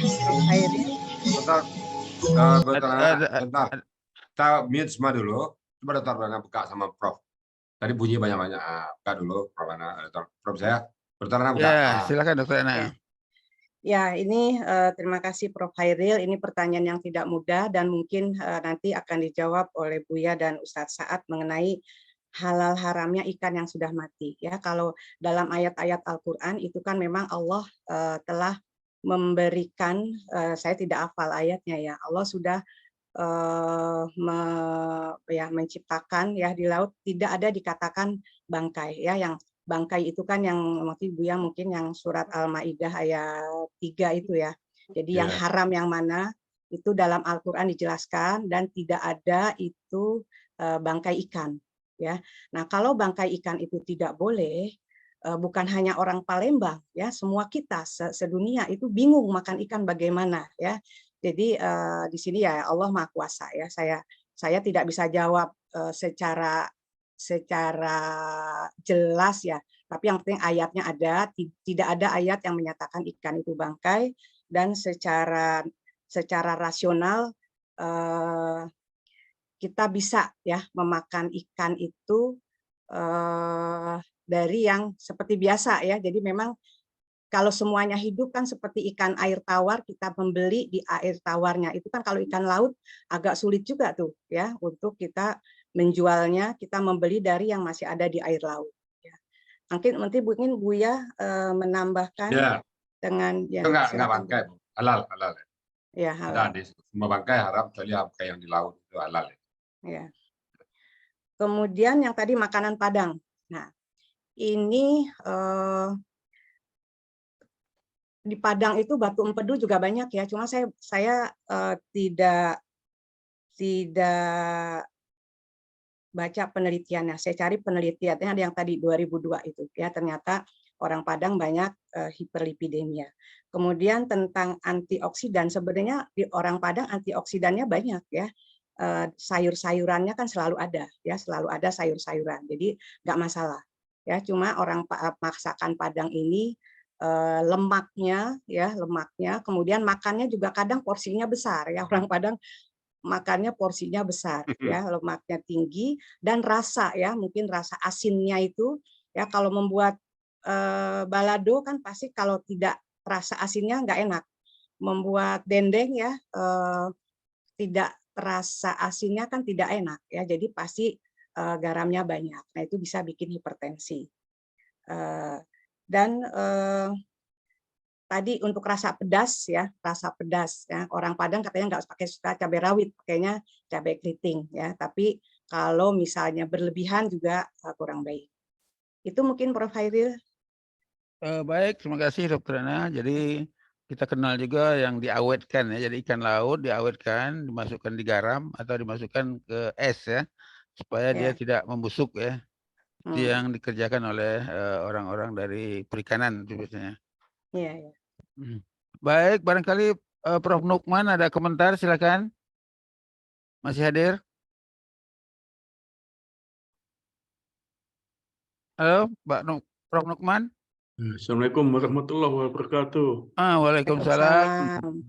Prof. Hairil. Bentar, bentar. Kita mute semua dulu. Coba Dr. Rana buka sama Prof. Tadi bunyi banyak-banyak. Buka dulu, Prof. Rana. Prof. saya. Dr. Rana buka. Ya, silakan Dr. Rana. Ya, ini terima kasih Prof. Hairil. Ini pertanyaan yang tidak mudah dan mungkin nanti akan dijawab oleh Buya dan Ustadz Saad mengenai halal haramnya ikan yang sudah mati. Ya, kalau dalam ayat-ayat Al-Quran itu kan memang Allah telah memberikan, saya tidak hafal ayatnya ya, Allah sudah menciptakan ya di laut tidak ada dikatakan bangkai ya, yang bangkai itu kan yang mungkin yang surat Al-Maidah ayat 3 itu ya. Jadi yang haram yang mana itu dalam Al-Qur'an dijelaskan dan tidak ada itu bangkai ikan ya. Nah, kalau bangkai ikan itu tidak boleh, bukan hanya orang Palembang ya, semua kita sedunia itu bingung makan ikan bagaimana ya. Jadi di sini ya Allah Maha Kuasa ya. Saya tidak bisa jawab secara jelas ya. Tapi yang penting ayatnya ada, tidak ada ayat yang menyatakan ikan itu bangkai, dan secara rasional kita bisa ya memakan ikan itu dari yang seperti biasa ya. Jadi memang kalau semuanya hidup kan seperti ikan air tawar, kita membeli di air tawarnya. Itu kan kalau ikan laut agak sulit juga tuh ya untuk kita menjualnya, kita membeli dari yang masih ada di air laut. Ya. Nanti mungkin Buya menambahkan dengan ya. Itu enggak bangkai, halal. Ya, halal. Ada semua bangkai haram, kecuali bangkai yang di laut itu halal. Ya. Kemudian yang tadi makanan Padang. Nah, ini di Padang itu batu empedu juga banyak ya, cuma saya tidak baca penelitiannya. Saya cari penelitiannya ada yang tadi 2002 itu ya, ternyata orang Padang banyak hiperlipidemia. Kemudian tentang antioksidan, sebenarnya di orang Padang antioksidannya banyak ya. Sayur-sayurannya kan selalu ada ya, selalu ada sayur-sayuran. Jadi nggak masalah. Ya, cuma orang masakan Padang ini lemaknya, kemudian makannya juga kadang porsinya besar ya, orang Padang makannya porsinya besar ya, lemaknya tinggi dan rasa ya, mungkin rasa asinnya itu ya, kalau membuat balado kan pasti kalau tidak rasa asinnya nggak enak. Membuat dendeng ya tidak rasa asinnya kan tidak enak ya, jadi pasti garamnya banyak. Nah, itu bisa bikin hipertensi. Dan tadi untuk rasa pedas ya, orang Padang katanya nggak pakai suka cabai rawit, pakainya cabai keriting ya, tapi kalau misalnya berlebihan juga kurang baik. Itu mungkin Prof. Hairil. Baik, terima kasih Dr. Ana. Jadi kita kenal juga yang diawetkan ya, jadi ikan laut diawetkan, dimasukkan di garam atau dimasukkan ke es ya, supaya dia tidak membusuk ya. Itu yang dikerjakan oleh orang-orang dari perikanan itu biasanya. Iya. Baik, barangkali Prof. Nukman ada komentar, silakan. Masih hadir? Halo, Prof. Nukman. Assalamualaikum warahmatullahi wabarakatuh. Waalaikumsalam.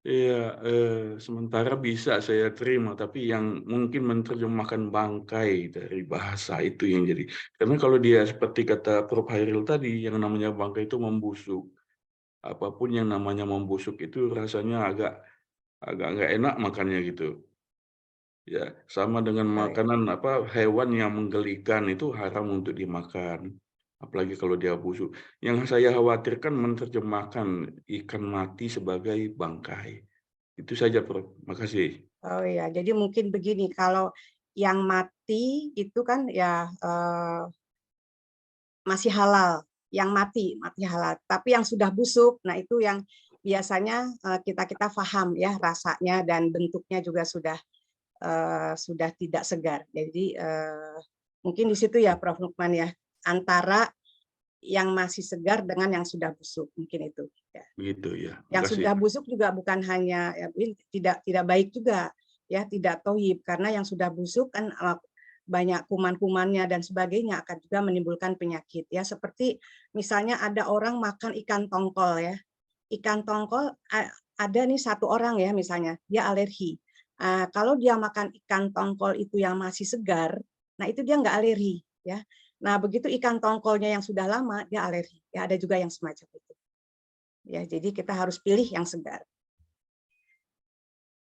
Iya, sementara bisa saya terima, tapi yang mungkin menerjemahkan bangkai dari bahasa itu yang jadi. Karena kalau dia seperti kata Prof. Hairil tadi, yang namanya bangkai itu membusuk. Apapun yang namanya membusuk itu rasanya agak nggak enak makannya gitu. Ya, sama dengan makanan hewan yang menggelikan itu haram untuk dimakan. Apalagi kalau dia busuk. Yang saya khawatirkan menerjemahkan ikan mati sebagai bangkai. Itu saja, Prof. Makasih. Oh iya, jadi mungkin begini, kalau yang mati itu kan ya masih halal, yang mati halal. Tapi yang sudah busuk, nah itu yang biasanya kita paham ya rasanya dan bentuknya juga sudah tidak segar. Jadi mungkin di situ ya Prof. Nukman ya, antara yang masih segar dengan yang sudah busuk, mungkin itu. Ya. Begitu ya. Yang sudah busuk juga bukan hanya ya, tidak baik juga ya, tidak tohib, karena yang sudah busuk kan banyak kuman-kumannya dan sebagainya, akan juga menimbulkan penyakit ya, seperti misalnya ada orang makan ikan tongkol ya. ikan tongkol ada nih satu orang ya misalnya dia alergi. Kalau dia makan ikan tongkol itu yang masih segar, nah itu dia nggak alergi ya. Nah begitu ikan tongkolnya yang sudah lama dia alergi. Ya ada juga yang semacam itu. Ya jadi kita harus pilih yang segar.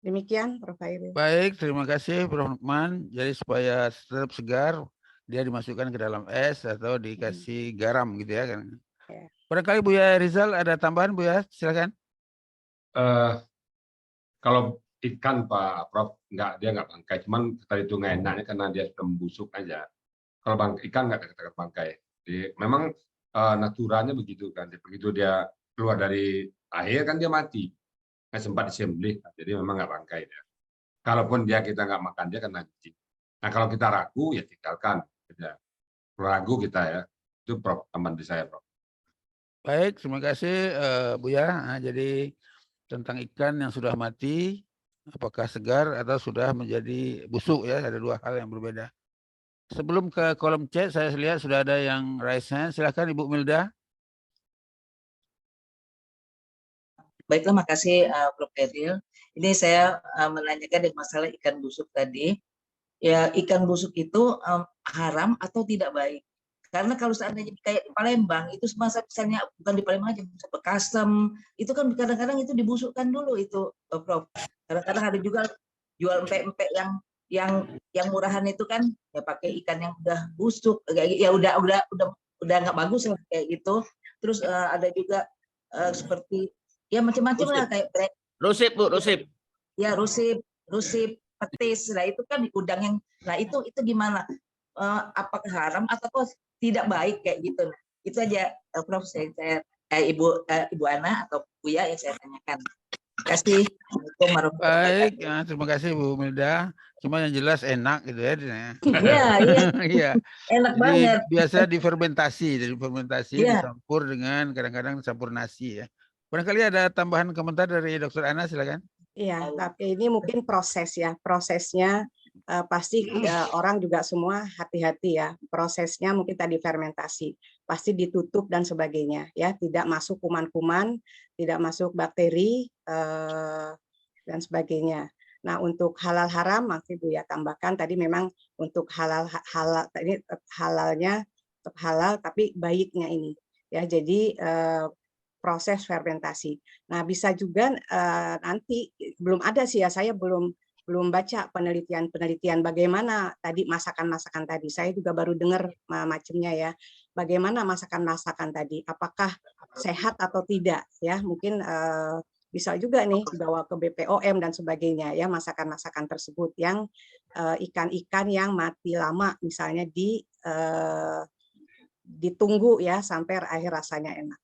Demikian Prof. Hairil. Baik, terima kasih Prof. Lukman. Jadi supaya tetap segar, dia dimasukkan ke dalam es atau dikasih garam gitu ya kan. Ya. Barangkali Buya Rizal ada tambahan Buya, silakan. Kalau ikan Pak Prof, dia nggak bangkai, cuman tadi itu nggak enaknya karena dia sudah membusuk aja. Kalau ikan nggak kita bangkai. Jadi memang naturalnya begitu kan. Begitu dia keluar dari air kan dia mati. Nggak sempat disembelih, jadi memang nggak bangkai dia. Kalaupun kita nggak makan dia kan nanti. Nah kalau kita ragu ya tinggalkan. Ragu kita ya. Itu Prof, aman di saya Prof. Baik, terima kasih Buya. Nah, jadi tentang ikan yang sudah mati, apakah segar atau sudah menjadi busuk ya, ada dua hal yang berbeda. Sebelum ke kolom chat, saya lihat sudah ada yang raise hand. Silakan Ibu Milda. Baiklah, makasih Prof. Hairil. Ini saya menanyakan masalah ikan busuk tadi. Ya, ikan busuk itu haram atau tidak baik? Karena kalau seandainya kayak di Palembang itu misalnya bukan di Palembang aja, Bekasem itu kan kadang-kadang itu dibusukkan dulu itu, Prof. Kadang-kadang ada juga jual empek-empek yang murahan itu kan ya pakai ikan yang udah busuk, ya udah nggak bagus lah kayak gitu. Terus ada juga seperti ya macam-macam lah kayak Rusip Bu, rusip. ya rusip petis. Nah itu kan udang yang, nah itu gimana? Apakah haram atau tidak baik kayak gitu? Nah, itu aja Prof. Ibu Ana atau Buya yang saya tanyakan. Terima kasih. Baik, ya, terima kasih Bu Milda. Cuma yang jelas enak gitu ya. Iya, Iya. enak Jadi banget. biasa difermentasi, Iya. dicampur dengan kadang-kadang dicampur nasi ya. Barangkali ada tambahan komentar dari Dr. Ana, silakan. Iya, tapi ini mungkin proses ya. Prosesnya pasti orang juga semua hati-hati ya. Prosesnya mungkin tadi fermentasi, pasti ditutup dan sebagainya ya. Tidak masuk kuman-kuman, tidak masuk bakteri dan sebagainya. Nah, untuk halal haram masih Bu ya tambahkan tadi memang untuk halal ini halalnya tetap halal tapi baiknya ini ya. Jadi proses fermentasi. Nah, bisa juga nanti belum ada sih ya, saya belum baca penelitian bagaimana tadi masakan-masakan tadi. Saya juga baru dengar macamnya ya. Bagaimana masakan-masakan tadi? Apakah sehat atau tidak ya? Mungkin bisa juga nih dibawa ke BPOM dan sebagainya ya, masakan-masakan tersebut yang ikan-ikan yang mati lama misalnya ditunggu ya sampai akhir rasanya enak.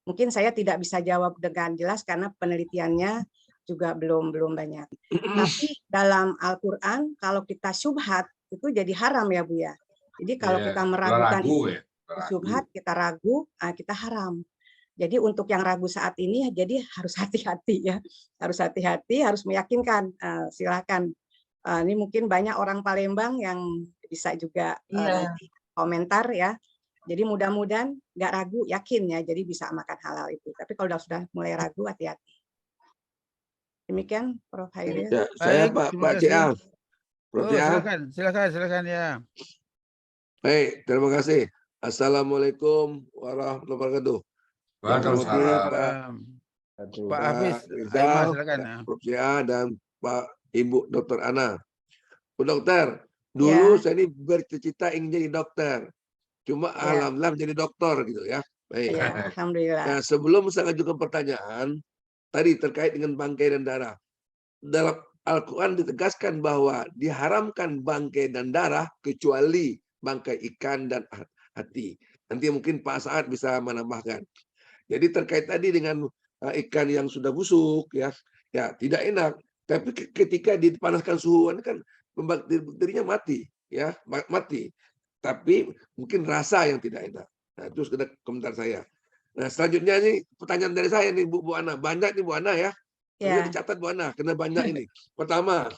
Mungkin saya tidak bisa jawab dengan jelas karena penelitiannya juga belum banyak. Tapi dalam Al-Quran kalau kita syubhat itu jadi haram ya Bu ya. Jadi kalau kita meragukan syubhat, kita ragu, kita haram. Jadi untuk yang ragu saat ini jadi harus hati-hati ya. Harus hati-hati, harus meyakinkan. Silakan. Ini mungkin banyak orang Palembang yang bisa juga nanti komentar ya. Jadi mudah-mudahan nggak ragu, yakin ya, jadi bisa makan halal itu. Tapi kalau sudah mulai ragu, hati-hati. Demikian, Prof. Hairil. Ya, saya Pak CA. Prof. Silakan ya. Baik, terima kasih. Assalamualaikum warahmatullahi wabarakatuh. Waalaikumsalam. Pak Hafiz, silakan. Prof. CA dan Pak Ibu Dr. Ana. Bu Dokter, dulu saya ini bercita-cita ingin jadi dokter. Cuma alhamdulillah menjadi dokter gitu ya. Baik. Ya, alhamdulillah. Nah, sebelum saya ajukan pertanyaan tadi terkait dengan bangkai dan darah. Dalam Al-Quran ditegaskan bahwa diharamkan bangkai dan darah kecuali bangkai ikan dan hati. Nanti mungkin Pak Saad bisa menambahkan. Jadi terkait tadi dengan ikan yang sudah busuk ya tidak enak. Tapi ketika dipanaskan suhu kan bakteri-bakterinya mati ya, mati. Tapi mungkin rasa yang tidak enak. Nah, itu sudah komentar saya. Nah, selanjutnya ini pertanyaan dari saya nih Bu Ana. Banyak nih Bu Ana ya. Sudah dicatat Bu Ana, kena banyak ini. Pertama,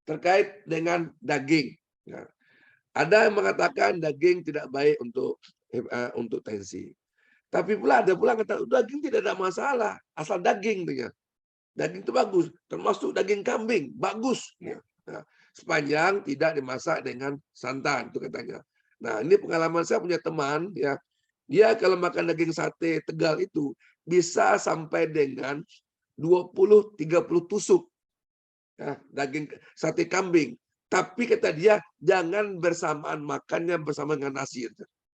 terkait dengan daging. Ya. Ada yang mengatakan daging tidak baik untuk tensi. Tapi pula ada pula kata daging tidak ada masalah, asal daging dengan daging itu bagus, termasuk daging kambing bagus. Ya. Nah, sepanjang tidak dimasak dengan santan itu katanya. Nah ini pengalaman saya punya teman ya, dia kalau makan daging sate Tegal itu bisa sampai dengan 20-30 tusuk ya, daging sate kambing. Tapi kata dia jangan bersamaan makannya bersama dengan nasi.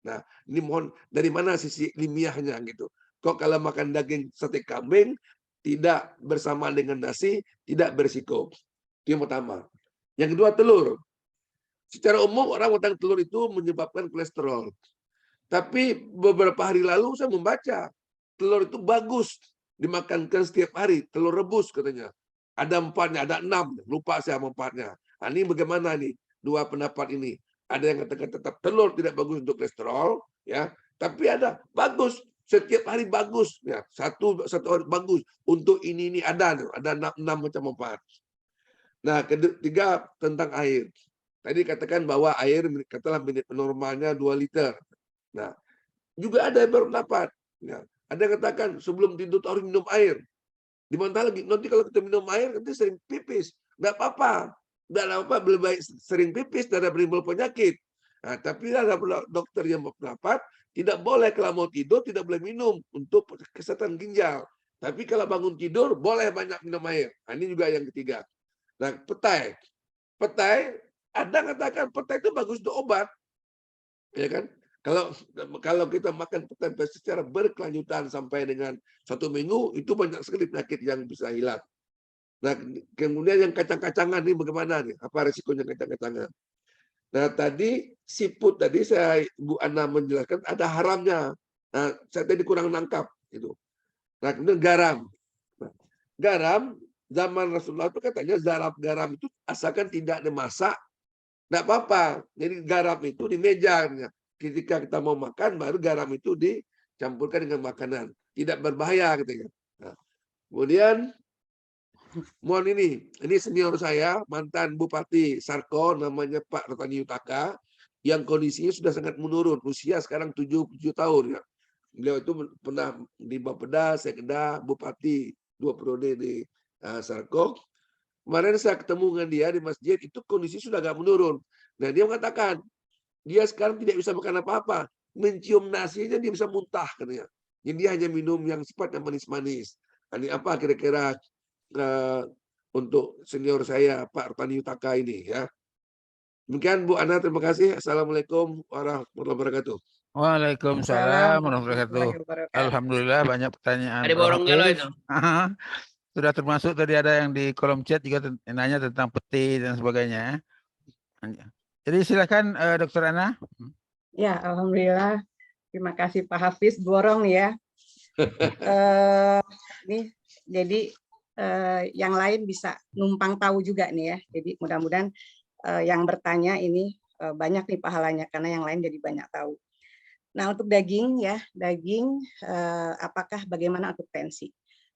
Nah, ini mohon dari mana sisi ilmiahnya gitu. Kok kalau makan daging sate kambing tidak bersamaan dengan nasi, tidak berisiko. Itu yang pertama. Yang kedua, telur. Secara umum orang makan telur itu menyebabkan kolesterol. Tapi beberapa hari lalu saya membaca telur itu bagus dimakankan setiap hari. Telur rebus katanya. Ada 4-nya, ada 6. Lupa saya 4-nya. Nah, ini bagaimana nih dua pendapat ini? Ada yang katakan tetap telur tidak bagus untuk kolesterol, ya. Tapi ada bagus setiap hari bagus, ya. Satu hari bagus untuk ini ada 6 macam manfaat. Nah, ketiga tentang air. Tadi katakan bahwa air katalah minit normalnya 2 liter. Nah, juga ada yang berpendapat, ya. Ada yang katakan sebelum tidur harus minum air. Di mana lagi nanti kalau kita minum air nanti sering pipis, nggak apa-apa. Tidak apa, lebih baik sering pipis daripada menimbul penyakit. Nah, tapi ada dokter yang berpendapat tidak boleh kalau mau tidur tidak boleh minum untuk kesehatan ginjal. Tapi kalau bangun tidur boleh banyak minum air. Nah, ini juga yang ketiga. Nah, petai ada katakan petai itu bagus untuk obat, ya kan? Kalau kita makan petai secara berkelanjutan sampai dengan 1 minggu itu banyak sekali penyakit yang bisa hilang. Nah, kemudian yang kacang-kacangan ini bagaimana nih? Apa resikonya kacang-kacangan? Nah, tadi siput tadi Bu Ana menjelaskan ada haramnya. Nah, saya tadi kurang nangkap itu. Nah, kemudian garam. Nah, garam zaman Rasulullah itu katanya garam itu asalkan tidak dimasak, tidak apa-apa. Jadi garam itu di meja. Ketika kita mau makan, baru garam itu dicampurkan dengan makanan. Tidak berbahaya gitu ya. Nah, kemudian mohon ini senior saya, mantan Bupati Sarko, namanya Pak Rotani Yutaka, yang kondisinya sudah sangat menurun. Usia sekarang 77 tahun. Ya. Beliau itu pernah di Bapeda, Sekda, Bupati, 2 periode di Sarko. Kemarin saya ketemu dengan dia di masjid, itu kondisi sudah agak menurun. Nah, dia mengatakan, dia sekarang tidak bisa makan apa-apa. Mencium nasinya dia bisa muntah. Katanya. Jadi dia hanya minum yang sifatnya manis-manis. Ini apa kira-kira untuk senior saya Pak Rotani Yutaka ini ya. Demikian Bu Ana, terima kasih. Assalamualaikum warahmatullahi wabarakatuh. Waalaikumsalam warahmatullahi wabarakatuh. Alhamdulillah banyak pertanyaan. Ada borong gelo itu. Sudah termasuk tadi ada yang di kolom chat juga nanya tentang peti dan sebagainya. Jadi silakan Dr. Ana. Ya, alhamdulillah. Terima kasih Pak Hafiz borong ya. Nih, jadi yang lain bisa numpang tahu juga nih ya. Jadi mudah-mudahan yang bertanya ini banyak nih pahalanya karena yang lain jadi banyak tahu. Nah, untuk daging ya, daging apakah bagaimana untuk tensi?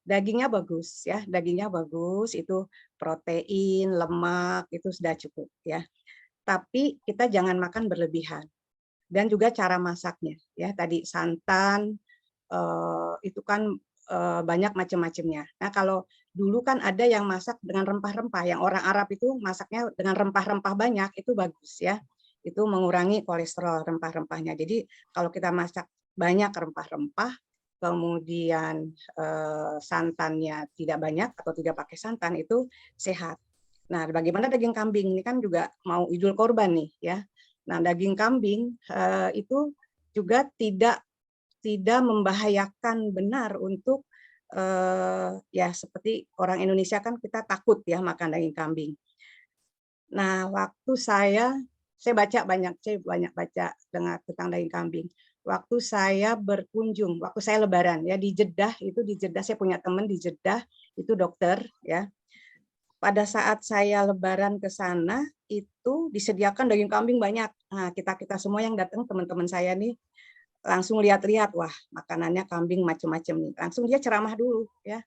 Dagingnya bagus ya, dagingnya bagus, itu protein, lemak itu sudah cukup ya. Tapi kita jangan makan berlebihan. Dan juga cara masaknya ya, tadi santan itu kan banyak macam-macamnya. Nah, kalau dulu kan ada yang masak dengan rempah-rempah, yang orang Arab itu masaknya dengan rempah-rempah banyak, itu bagus ya. Itu mengurangi kolesterol rempah-rempahnya. Jadi kalau kita masak banyak rempah-rempah, kemudian santannya tidak banyak atau tidak pakai santan, itu sehat. Nah, bagaimana daging kambing? Ini kan juga mau Idul Korban nih ya. Nah, daging kambing itu juga tidak membahayakan benar untuk ya seperti orang Indonesia kan kita takut ya makan daging kambing. Nah, waktu saya baca banyak baca tentang daging kambing. Waktu saya berkunjung, waktu saya Lebaran ya di Jeddah saya punya teman di Jeddah itu dokter ya. Pada saat saya Lebaran ke sana itu disediakan daging kambing banyak. Nah, kita semua yang datang teman-teman saya nih langsung lihat-lihat, wah makanannya kambing macam-macam nih. Langsung dia ceramah dulu ya.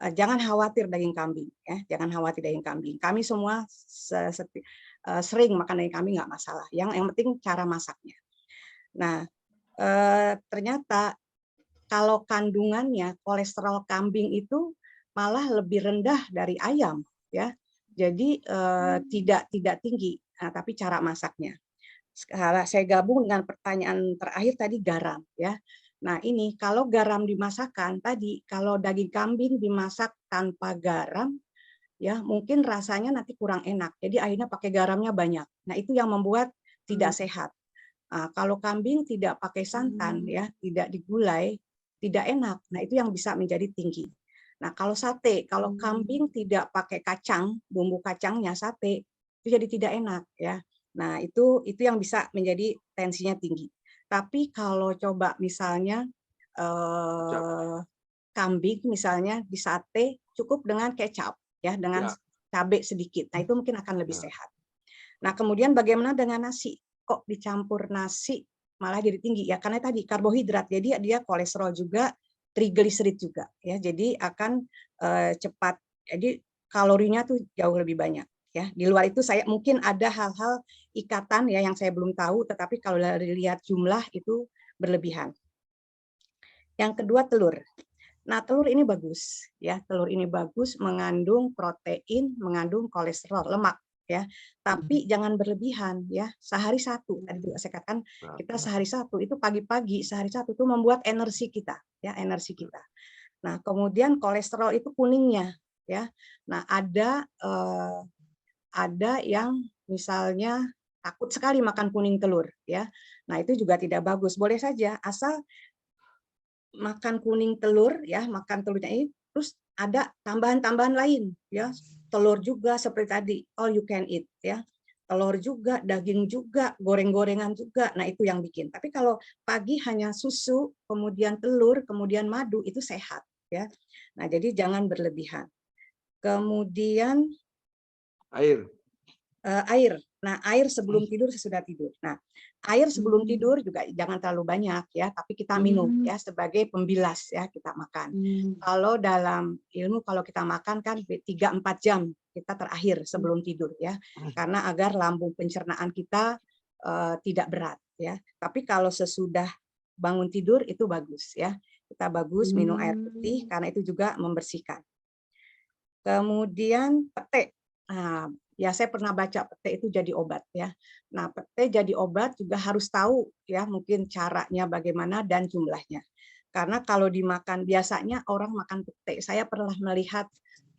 Jangan khawatir daging kambing ya, jangan khawatir daging kambing. Kami semua sering makan daging kambing nggak masalah. Yang penting cara masaknya. Nah, ternyata kalau kandungannya kolesterol kambing itu malah lebih rendah dari ayam, ya. Jadi tidak tinggi, tapi cara masaknya. Sekarang saya gabung dengan pertanyaan terakhir tadi garam, ya. Nah ini kalau garam dimasakkan tadi, kalau daging kambing dimasak tanpa garam, ya mungkin rasanya nanti kurang enak. Jadi akhirnya pakai garamnya banyak. Nah itu yang membuat tidak sehat. Nah, kalau kambing tidak pakai santan, ya tidak digulai, tidak enak. Nah itu yang bisa menjadi tinggi. Nah kalau sate, kalau kambing tidak pakai kacang, bumbu kacangnya sate itu jadi tidak enak, ya. Nah itu yang bisa menjadi tensinya tinggi. Tapi kalau coba misalnya kambing misalnya di sate cukup dengan kecap, ya, dengan cabai sedikit. Nah itu mungkin akan lebih sehat. Nah kemudian bagaimana dengan nasi? Kok dicampur nasi malah jadi tinggi? Ya karena tadi karbohidrat, jadi dia kolesterol juga, trigliserid juga, ya. Jadi akan cepat. Jadi kalorinya tuh jauh lebih banyak, ya. Di luar itu saya mungkin ada hal-hal ikatan ya yang saya belum tahu, tetapi kalau dari lihat jumlah itu berlebihan. Yang kedua telur. Nah, telur ini bagus, ya. Telur ini bagus, mengandung protein, mengandung kolesterol, lemak, ya. Tapi jangan berlebihan, ya. Sehari satu. Tadi juga saya katakan kita sehari satu itu pagi-pagi sehari satu itu membuat energi kita, ya, energi kita. Nah, kemudian kolesterol itu kuningnya, ya. Nah, ada yang misalnya takut sekali makan kuning telur, ya. Nah, itu juga tidak bagus. Boleh saja asal makan kuning telur, ya, makan telurnya ini terus ada tambahan-tambahan lain, ya. Telur juga seperti tadi, all you can eat, ya. Telur juga, daging juga, goreng-gorengan juga. Nah, itu yang bikin. Tapi kalau pagi hanya susu, kemudian telur, kemudian madu, itu sehat, ya. Nah, jadi jangan berlebihan. Kemudian Air. Air. Nah, air sebelum tidur, sesudah tidur. Nah, air sebelum tidur juga jangan terlalu banyak, ya, tapi kita minum, ya, sebagai pembilas, ya, kita makan. Kalau dalam ilmu kalau kita makan kan 3-4 jam kita terakhir sebelum tidur, ya, karena agar lambung pencernaan kita tidak berat, ya. Tapi kalau sesudah bangun tidur itu bagus, ya. Kita bagus minum air putih karena itu juga membersihkan. Kemudian pete. Nah, ya saya pernah baca pete itu jadi obat, ya. Nah, pete jadi obat juga harus tahu, ya, mungkin caranya bagaimana dan jumlahnya. Karena kalau dimakan biasanya orang makan pete, saya pernah melihat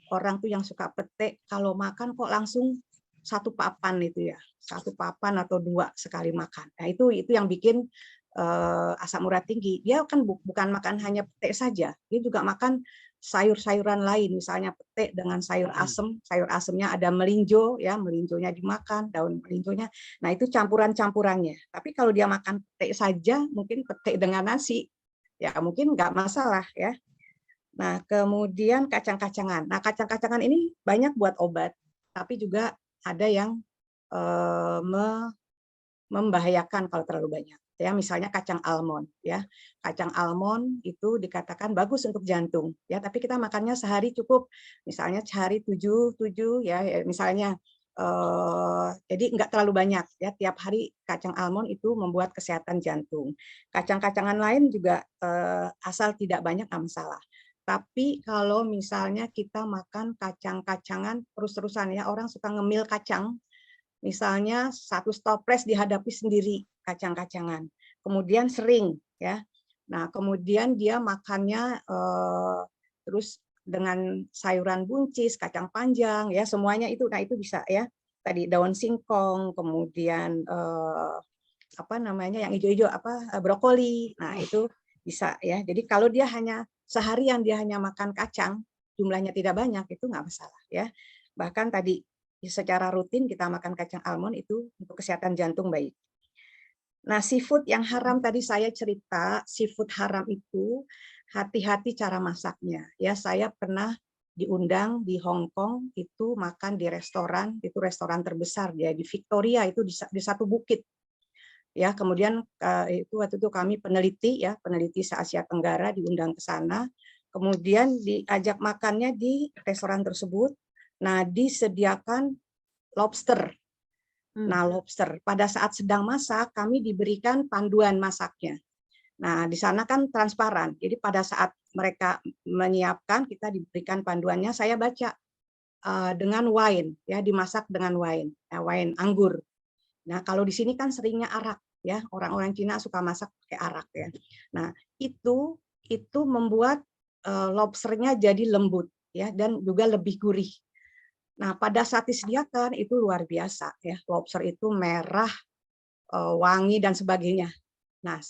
orang tuh yang suka pete kalau makan kok langsung 1 papan itu, ya, 1 papan atau 2 sekali makan. Nah, itu yang bikin asam urat tinggi. Dia kan bukan makan hanya pete saja, dia juga makan sayur-sayuran lain, misalnya pete dengan sayur asem, sayur asemnya ada melinjo, ya, melinjonya dimakan, daun melinjonya. Nah, itu campuran-campurannya. Tapi kalau dia makan pete saja, mungkin pete dengan nasi, ya mungkin nggak masalah, ya. Nah, kemudian kacang-kacangan. Nah, kacang-kacangan ini banyak buat obat, tapi juga ada yang membahayakan kalau terlalu banyak. Ya, misalnya kacang almond, ya. Kacang almond itu dikatakan bagus untuk jantung, ya, tapi kita makannya sehari cukup, misalnya sehari 7 ya, misalnya jadi nggak terlalu banyak, ya. Tiap hari kacang almond itu membuat kesehatan jantung. Kacang-kacangan lain juga asal tidak banyak nggak masalah. Tapi kalau misalnya kita makan kacang-kacangan terus-terusan, ya, orang suka ngemil kacang, misalnya 1 toples dihadapi sendiri kacang-kacangan, kemudian sering, ya. Nah, kemudian dia makannya terus dengan sayuran buncis, kacang panjang, ya, semuanya itu. Nah, itu bisa, ya. Tadi daun singkong, kemudian apa namanya yang hijau-hijau, brokoli. Nah, itu bisa, ya. Jadi kalau dia hanya seharian dia hanya makan kacang, jumlahnya tidak banyak, itu nggak masalah, ya. Bahkan tadi secara rutin kita makan kacang almond itu untuk kesehatan jantung baik. Nah, seafood yang haram tadi saya cerita, seafood haram itu hati-hati cara masaknya. Ya, saya pernah diundang di Hong Kong itu makan di restoran, itu restoran terbesar dia di Victoria, itu di satu bukit. Ya, kemudian itu waktu itu kami peneliti, ya, peneliti se-Asia Tenggara diundang ke sana. Kemudian diajak makannya di restoran tersebut. Nah, disediakan lobster. Nah, lobster pada saat sedang masak kami diberikan panduan masaknya. Nah, di sana kan transparan. Jadi pada saat mereka menyiapkan, kita diberikan panduannya, saya baca dengan wine, ya, dimasak dengan wine, wine anggur. Nah, kalau di sini kan seringnya arak, ya, orang-orang Cina suka masak pakai arak, ya. Nah, itu membuat lobsternya jadi lembut, ya, dan juga lebih gurih. Nah, pada saat disediakan itu luar biasa, ya, lobster itu merah, wangi dan sebagainya. Nah,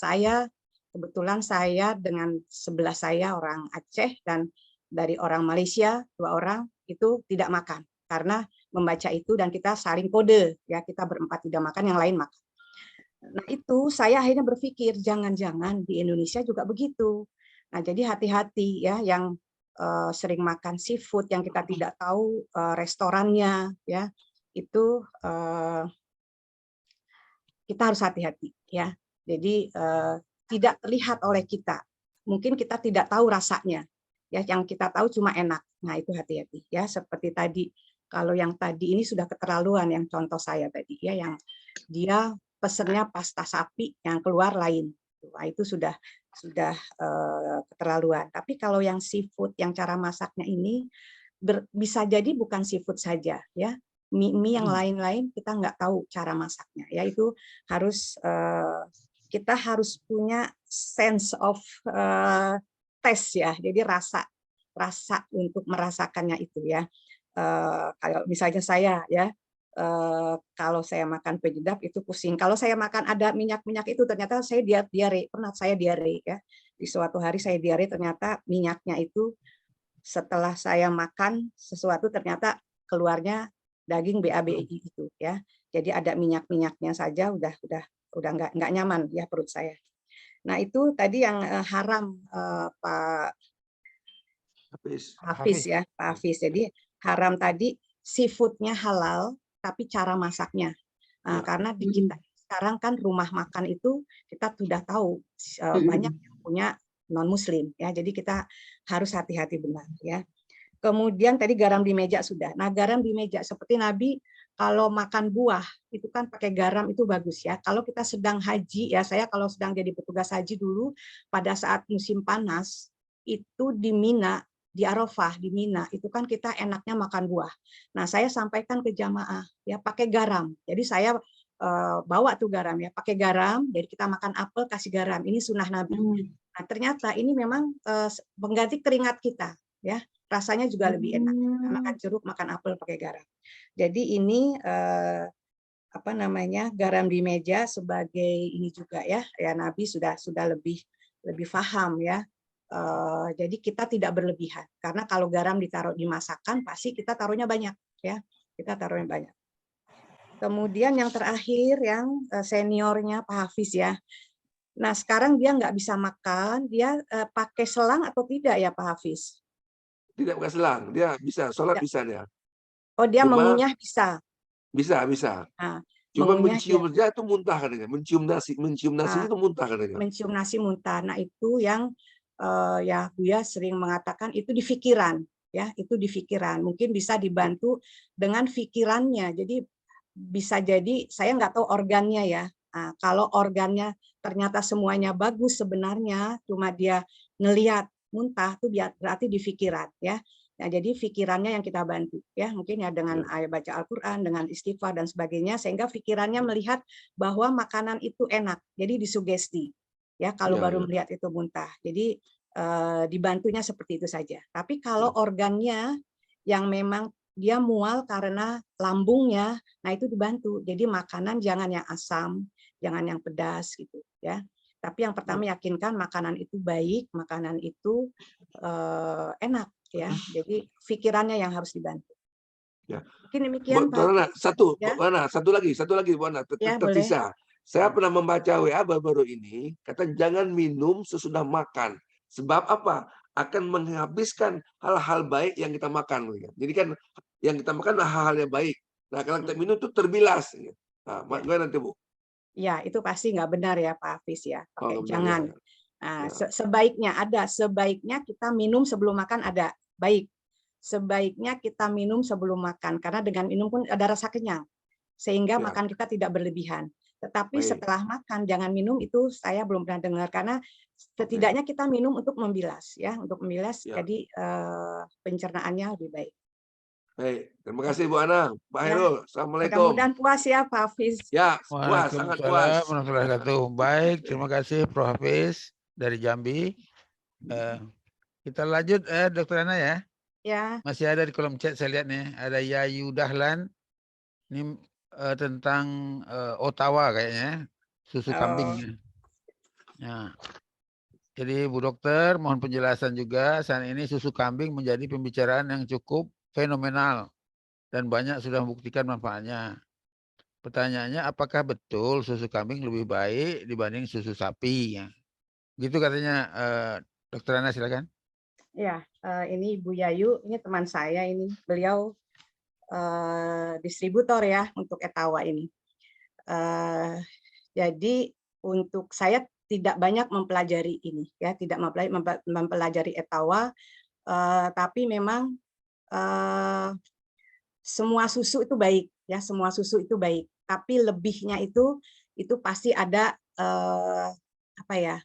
kebetulan saya dengan sebelah saya orang Aceh dan dari orang Malaysia 2 orang itu tidak makan karena membaca itu dan kita saling kode, ya, kita berempat tidak makan, yang lain makan. Nah, itu saya akhirnya berpikir jangan-jangan di Indonesia juga begitu. Nah, jadi hati-hati, ya, yang sering makan seafood yang kita tidak tahu restorannya, ya, itu kita harus hati-hati, ya. Jadi tidak terlihat oleh kita. Mungkin kita tidak tahu rasanya. Ya, yang kita tahu cuma enak. Nah, itu hati-hati, ya. Seperti tadi, kalau yang tadi ini sudah keterlaluan, yang contoh saya tadi, ya, yang dia pesennya pasta sapi, yang keluar lain. Nah, itu sudah keterlaluan. Tapi kalau yang seafood, yang cara masaknya ini bisa jadi bukan seafood saja, ya. Mie yang lain-lain kita nggak tahu cara masaknya, ya. Itu harus kita harus punya sense of taste, ya. Jadi rasa untuk merasakannya itu, ya. Kalau misalnya saya, ya, kalau saya makan penyedap itu pusing. Kalau saya makan ada minyak-minyak itu ternyata saya diare, pernah saya diare, ya. Di suatu hari saya diare, ternyata minyaknya itu setelah saya makan sesuatu ternyata keluarnya daging BABI itu, ya. Jadi ada minyak-minyaknya saja udah nggak nyaman, ya, perut saya. Nah, itu tadi yang haram, Pak Hafiz, ya, Pak Hafiz. Jadi haram tadi seafoodnya halal, tapi cara masaknya. Karena di kita sekarang kan rumah makan itu kita sudah tahu banyak yang punya non Muslim, ya. Jadi kita harus hati-hati benar, ya. Kemudian tadi garam di meja sudah. Nah, garam di meja seperti Nabi kalau makan buah itu kan pakai garam, itu bagus, ya. Kalau kita sedang haji, ya, saya kalau sedang jadi petugas haji dulu pada saat musim panas itu di Mina, di Arafah, di Mina itu kan kita enaknya makan buah. Nah, saya sampaikan ke jamaah, ya, pakai garam. Jadi saya bawa tuh garam, ya, pakai garam. Jadi kita makan apel kasih garam. Ini sunnah Nabi. Nah, ternyata ini memang mengganti keringat kita, ya. Rasanya juga lebih enak. Makan jeruk, makan apel pakai garam. Jadi ini apa namanya, garam di meja sebagai ini juga, ya. Ya, Nabi sudah lebih paham, ya. Jadi kita tidak berlebihan. Karena kalau garam ditaruh di masakan pasti kita taruhnya banyak, ya. Kita taruhnya banyak. Kemudian yang terakhir yang seniornya Pak Hafiz, ya. Nah, sekarang dia nggak bisa makan, dia pakai selang atau tidak, ya, Pak Hafiz? Tidak pakai selang, dia bisa sholat, bisa dia. Oh, dia Cuma mengunyah bisa. Bisa. Nah, Cuma mengunyah, mencium ya. saja itu muntah katanya. Mencium nasi itu muntah katanya. Mencium nasi muntah. Nah, itu yang ya Buya sering mengatakan itu di pikiran, ya, itu di pikiran. Mungkin bisa dibantu dengan pikirannya. Jadi bisa jadi saya nggak tahu organnya, ya. Nah, kalau organnya ternyata semuanya bagus sebenarnya, cuma dia ngelihat muntah itu berarti di pikiran, ya. Nah, jadi pikirannya yang kita bantu, ya, mungkin, ya, dengan ayat baca Al-Qur'an, dengan istighfar dan sebagainya, sehingga pikirannya melihat bahwa makanan itu enak. Jadi disugesti, ya, kalau baru melihat itu muntah. Jadi dibantunya seperti itu saja. Tapi kalau organnya yang memang dia mual karena lambungnya, nah itu dibantu. Jadi makanan jangan yang asam, jangan yang pedas, gitu, ya. Tapi yang pertama yakinkan makanan itu baik, makanan itu enak, ya. Jadi pikirannya yang harus dibantu. Ya. Mungkin demikian, Pak. Nana, satu lagi, Bu Nana, Ya, tersisa. Saya pernah membaca WA baru-baru ini, kata jangan minum sesudah makan. Sebab apa? Akan menghabiskan hal-hal baik yang kita makan. Jadi kan yang kita makan hal-hal yang baik. Nah, kalau kita minum itu terbilas. Nah, gimana nanti, Bu? Ya, itu pasti nggak benar, ya, Pak Hafiz, ya. Pakai jangan. Ya. Nah, sebaiknya kita minum sebelum makan ada. Baik. Sebaiknya kita minum sebelum makan karena dengan minum pun ada rasa kenyang. Sehingga makan kita tidak berlebihan. Tetapi Baik. setelah makan jangan minum, itu saya belum pernah dengar, karena setidaknya kita minum untuk membilas ya, untuk membilas Ya. jadi pencernaannya lebih baik. Baik, terima kasih Bu Ana. Pak Ya. Hairul, Assalamualaikum. Mudah-mudahan puas ya Pak Hafiz. Ya, puas, sangat puas. Waalaikumsalam warahmatullahi wabarakatuh. Baik, terima kasih Prof. Hafiz dari Jambi. Kita lanjut Dr. Ana ya. Ya, Masih ada di kolom chat saya lihat nih. Ada Yayu Dahlan. Ini tentang Ottawa kayaknya. Susu kambing ya. Ya. Jadi Bu Dokter mohon penjelasan juga. Saat ini susu kambing menjadi pembicaraan yang cukup fenomenal. Dan banyak sudah membuktikan manfaatnya. Pertanyaannya, apakah betul susu kambing lebih baik dibanding susu sapi? Ya. Gitu katanya, Dokter Ana silakan. ya, ini Ibu Yayu, ini teman saya ini, beliau distributor ya untuk Etawa ini. Jadi untuk saya tidak banyak mempelajari ini, ya, tidak mempelajari Etawa, tapi memang semua susu itu baik, ya, semua susu itu baik. Tapi lebihnya itu pasti ada apa ya,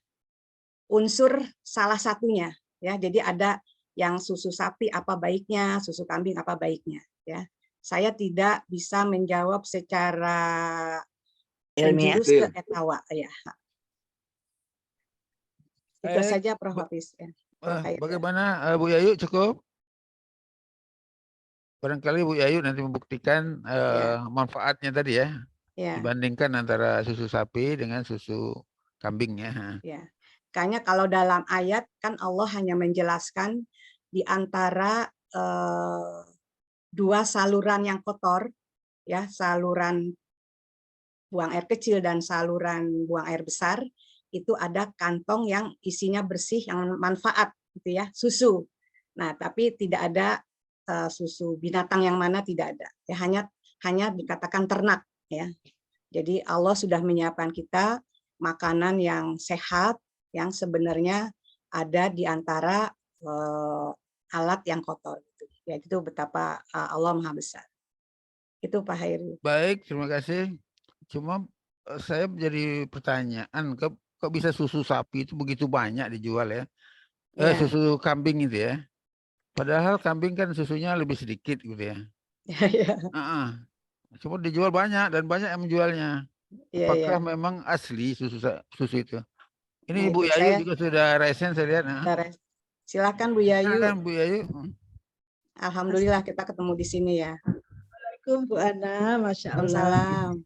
unsur salah satunya, ya. Jadi ada yang susu sapi apa baiknya, susu kambing apa baiknya, ya. Saya tidak bisa menjawab secara Ilmiah. menjurus ke Etawa, ya. Itu saja Prof. Hafiz. Ya. Bagaimana Bu Yayu, cukup? Barangkali Bu Yayu nanti membuktikan manfaatnya tadi ya, dibandingkan antara susu sapi dengan susu kambing ya. Ya, kayaknya kalau dalam ayat kan Allah hanya menjelaskan di antara dua saluran yang kotor, ya, saluran buang air kecil dan saluran buang air besar, itu ada kantong yang isinya bersih yang manfaat, gitu ya, susu. Nah, tapi tidak ada susu binatang yang mana, tidak ada. Ya, hanya dikatakan ternak, ya. Jadi Allah sudah menyiapkan kita makanan yang sehat yang sebenarnya ada di antara alat yang kotor. Ya, itu betapa Allah Maha Besar. Itu Pak Hairul. Baik, terima kasih. Cuma saya jadi pertanyaan, kok bisa susu sapi itu begitu banyak dijual ya? Susu kambing itu ya. Padahal kambing kan susunya lebih sedikit gitu ya. Cuma dijual banyak dan banyak yang menjualnya. Apakah memang asli susu itu? Ini Bu Yayu juga sudah resen saya lihat. Silakan Bu Yayu. Silakan Bu Yayu. Alhamdulillah kita ketemu di sini ya. Assalamualaikum Bu Ana, Masya Allah.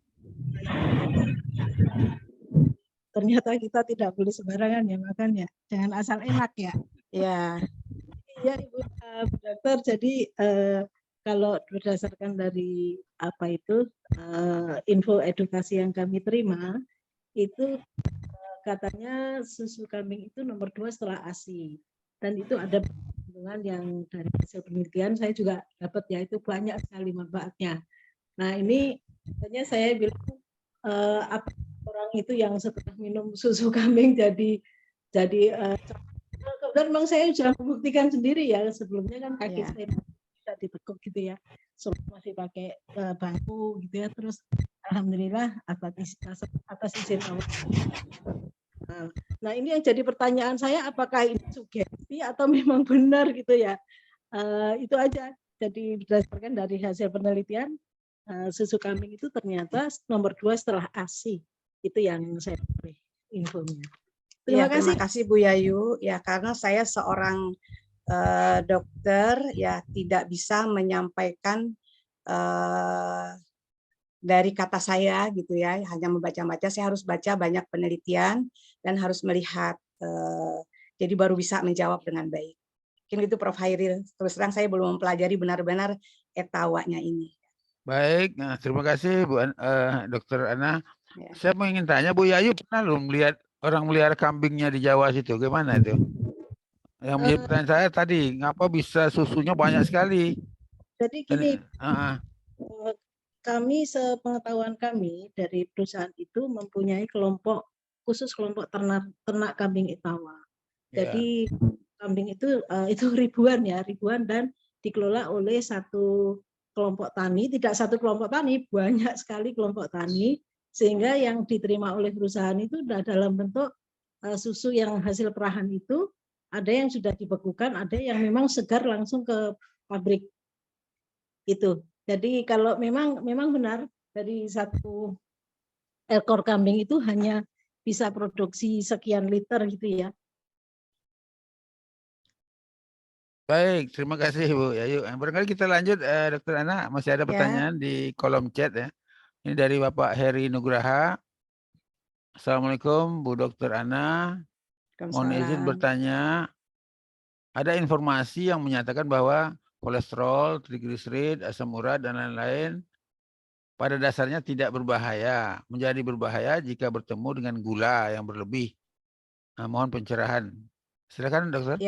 Ternyata kita tidak boleh sembarangan ya makan ya, jangan asal enak ya. Ya. Iya Ibu Dokter, jadi kalau berdasarkan dari apa itu info edukasi yang kami terima, itu katanya susu kambing itu nomor 2 setelah ASI, dan itu ada hubungan yang dari hasil penelitian saya juga dapat ya, itu banyak sekali manfaatnya. Nah ini katanya saya bilang apa orang itu yang setelah minum susu kambing jadi kemudian memang saya sudah membuktikan sendiri ya, sebelumnya kan kaki saya tidak ditekuk gitu ya, masih pakai bangku gitu ya, terus alhamdulillah atas izin Allah. Nah ini yang jadi pertanyaan saya, apakah ini sugesti atau memang benar gitu ya. Itu aja, jadi berdasarkan dari hasil penelitian susu kambing itu ternyata nomor 2 setelah ASI, itu yang saya beri infonya. Terima kasih Bu Yayu ya, karena saya seorang dokter ya tidak bisa menyampaikan dari kata saya gitu ya, hanya membaca-baca. Saya harus baca banyak penelitian dan harus melihat, jadi baru bisa menjawab dengan baik. Mungkin itu Prof. Hairil, terus terang saya belum mempelajari benar-benar etawanya ini. Baik, nah, terima kasih Bu Dokter Ana. Ya. Saya mau ingin tanya, Bu Yayu pernah belum melihat orang melihara kambingnya di Jawa situ, gimana itu? Yang menjadi pertanyaan saya tadi, ngapa bisa susunya banyak sekali? Jadi gini, kami sepengetahuan kami dari perusahaan itu mempunyai kelompok khusus, kelompok ternak kambing Etawa. Jadi kambing itu ribuan dan dikelola oleh satu kelompok tani, tidak satu kelompok tani, banyak sekali kelompok tani sehingga yang diterima oleh perusahaan itu dalam bentuk susu yang hasil perahan itu, ada yang sudah dibekukan, ada yang memang segar langsung ke pabrik itu. Jadi kalau memang benar dari satu ekor kambing itu hanya bisa produksi sekian liter gitu ya. Baik, terima kasih Bu Yayu. Barangkali kita lanjut, Dokter Ana, masih ada Ya. pertanyaan di kolom chat ya. Ini dari Bapak Heri Nugraha. Assalamualaikum Bu Dokter Ana. Mohon izin Waalaikumsalam. bertanya, ada informasi yang menyatakan bahwa kolesterol, trigliserid, asam urat, dan lain-lain pada dasarnya tidak berbahaya, menjadi berbahaya jika bertemu dengan gula yang berlebih. Nah, mohon pencerahan. Silakan dokter.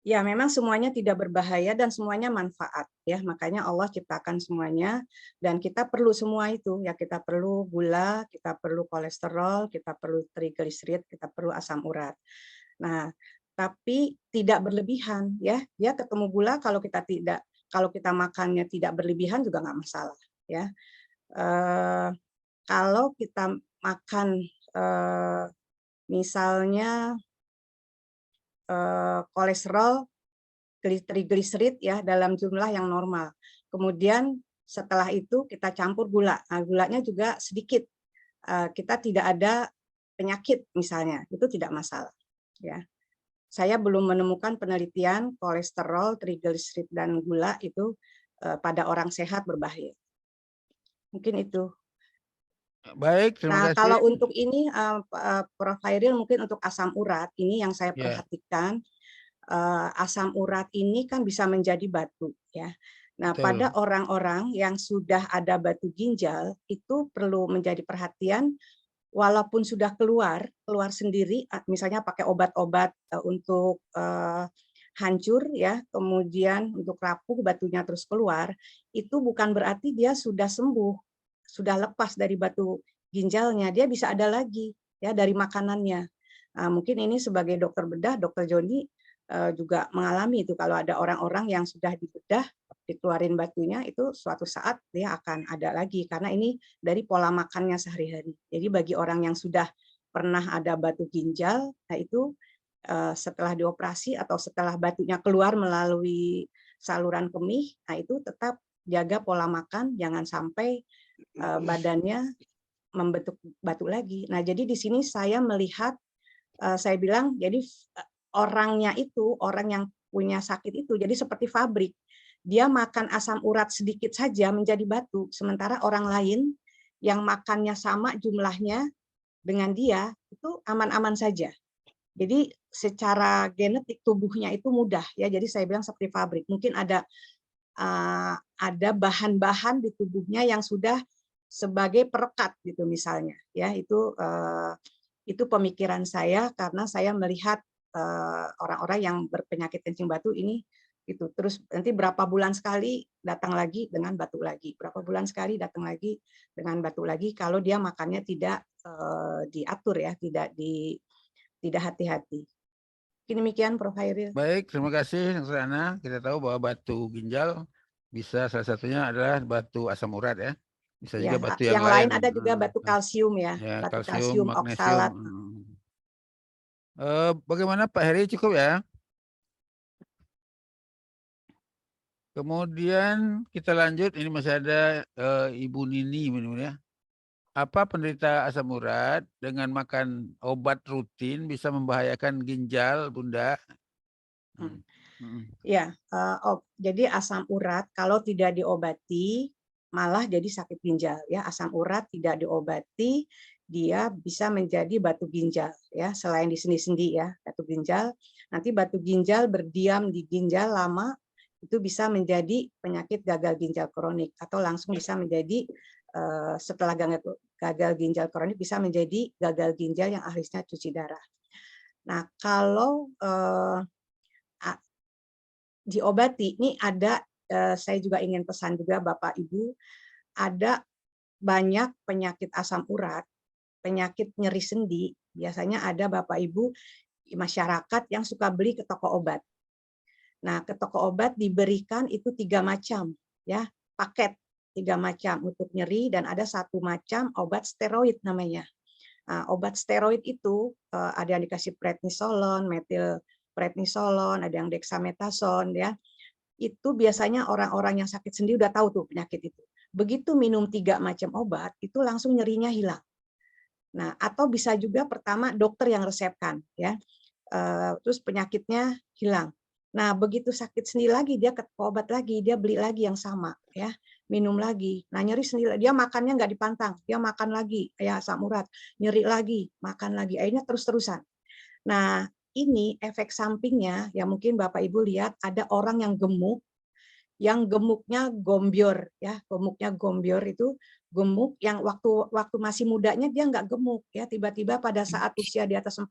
Ya, memang semuanya tidak berbahaya dan semuanya manfaat ya. Makanya Allah ciptakan semuanya dan kita perlu semua itu ya. Kita perlu gula, kita perlu kolesterol, kita perlu trigliserid, kita perlu asam urat. Nah, tapi tidak berlebihan ya. Ya, ketemu gula kalau kita makannya tidak berlebihan juga nggak masalah ya. Kalau kita makan misalnya kolesterol, trigliserid ya dalam jumlah yang normal. Kemudian setelah itu kita campur gula. Nah, gulanya juga sedikit. Kita tidak ada penyakit misalnya, itu tidak masalah ya. Saya belum menemukan penelitian kolesterol, trigliserid dan gula itu pada orang sehat berbahaya. Mungkin itu. Baik, terima kasih. Kalau untuk ini Prof. Hairil, mungkin untuk asam urat ini yang saya perhatikan, asam urat ini kan bisa menjadi batu ya. Nah, Betul. pada orang-orang yang sudah ada batu ginjal itu perlu menjadi perhatian, walaupun sudah keluar sendiri, misalnya pakai obat-obat untuk hancur ya, kemudian untuk rapuh batunya terus keluar, itu bukan berarti dia sudah sembuh, sudah lepas dari batu ginjalnya, dia bisa ada lagi ya dari makanannya. Nah, mungkin ini sebagai dokter bedah, Dokter Joni juga mengalami itu kalau ada orang-orang yang sudah dibedah, dikeluarin batunya, itu suatu saat dia akan ada lagi karena ini dari pola makannya sehari-hari. Jadi bagi orang yang sudah pernah ada batu ginjal, nah itu setelah dioperasi atau setelah batunya keluar melalui saluran kemih, nah itu tetap jaga pola makan, jangan sampai badannya membentuk batu lagi. Nah, jadi di sini saya melihat, saya bilang, jadi orangnya itu, orang yang punya sakit itu, jadi seperti pabrik. Dia makan asam urat sedikit saja menjadi batu, sementara orang lain yang makannya sama jumlahnya dengan dia, itu aman-aman saja. Jadi secara genetik tubuhnya itu mudah ya. Jadi saya bilang seperti pabrik. Mungkin ada bahan-bahan di tubuhnya yang sudah sebagai perekat gitu misalnya ya. Itu pemikiran saya karena saya melihat orang-orang yang berpenyakit kencing batu ini gitu. Terus nanti berapa bulan sekali datang lagi dengan batu lagi, berapa bulan sekali datang lagi dengan batu lagi kalau dia makannya tidak diatur ya, tidak hati-hati. Demikian Prof. Hairil. Baik, terima kasih Dr. Ana. Kita tahu bahwa batu ginjal bisa salah satunya adalah batu asam urat ya. Bisa Ya, juga batu yang lain ada juga batu kalsium ya, ya batu kalsium, kalsium magnesium. oksalat. Bagaimana Pak Heri, cukup ya? Kemudian kita lanjut, ini masih ada Ibu Nini ya. Apa penderita asam urat dengan makan obat rutin bisa membahayakan ginjal Bunda? Ya, jadi asam urat kalau tidak diobati malah jadi sakit ginjal ya. Asam urat tidak diobati dia bisa menjadi batu ginjal ya, selain di sendi-sendi ya, batu ginjal. Nanti batu ginjal berdiam di ginjal lama itu bisa menjadi penyakit gagal ginjal kronik atau langsung bisa menjadi setelah gagal ginjal kronik bisa menjadi gagal ginjal yang harusnya cuci darah. Nah, kalau diobati, ini ada saya juga ingin pesan juga Bapak Ibu, ada banyak penyakit asam urat, penyakit nyeri sendi, biasanya ada Bapak Ibu masyarakat yang suka beli ke toko obat. Nah, ke toko obat diberikan itu 3 macam ya paket. untuk nyeri, dan ada 1 macam obat steroid namanya. Nah, obat steroid itu ada yang dikasih prednisolon, metilprednisolon, ada yang dexamethasone ya. Itu biasanya orang-orang yang sakit sendi udah tahu tuh penyakit itu. Begitu minum 3 macam obat, itu langsung nyerinya hilang. Nah, atau bisa juga pertama dokter yang resepkan ya. Terus penyakitnya hilang. Nah, begitu sakit sendi lagi dia ke obat lagi, dia beli lagi yang sama ya, minum lagi. Nah, nyeri sendi dia makannya nggak dipantang, dia makan lagi kayak asam urat, nyeri lagi, makan lagi, akhirnya terus-terusan. Nah, ini efek sampingnya ya, mungkin Bapak Ibu lihat ada orang yang gemuk, yang gemuknya gombior ya, gemuknya gombior itu gemuk yang waktu masih mudanya dia nggak gemuk ya, tiba-tiba pada saat usia di atas 40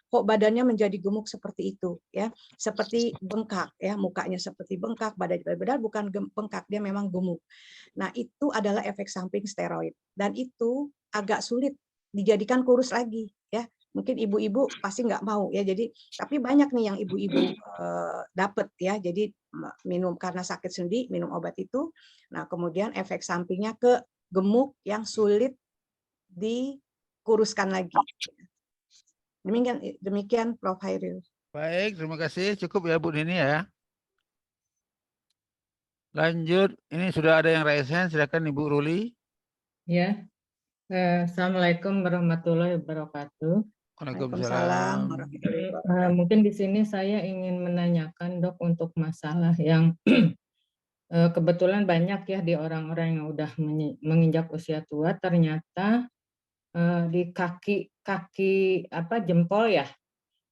kok badannya menjadi gemuk seperti itu ya, seperti bengkak ya, mukanya seperti bengkak, badan bukan bengkak, dia memang gemuk. Nah, itu adalah efek samping steroid dan itu agak sulit dijadikan kurus lagi ya. Mungkin ibu-ibu pasti nggak mau ya, jadi tapi banyak nih yang ibu-ibu dapat ya, jadi minum karena sakit sendi minum obat itu, nah kemudian efek sampingnya ke gemuk yang sulit dikuruskan lagi. Demikian Prof. Hairil. Baik, terima kasih. Cukup ya Bu Nini ya. Lanjut, ini sudah ada yang raise hand, silakan Ibu Ruli. Ya, Assalamualaikum warahmatullahi wabarakatuh. Waalaikumsalam warahmatullahi wabarakatuh. Mungkin di sini saya ingin menanyakan Dok untuk masalah yang kebetulan banyak ya di orang-orang yang udah menginjak usia tua, ternyata di kaki apa jempol ya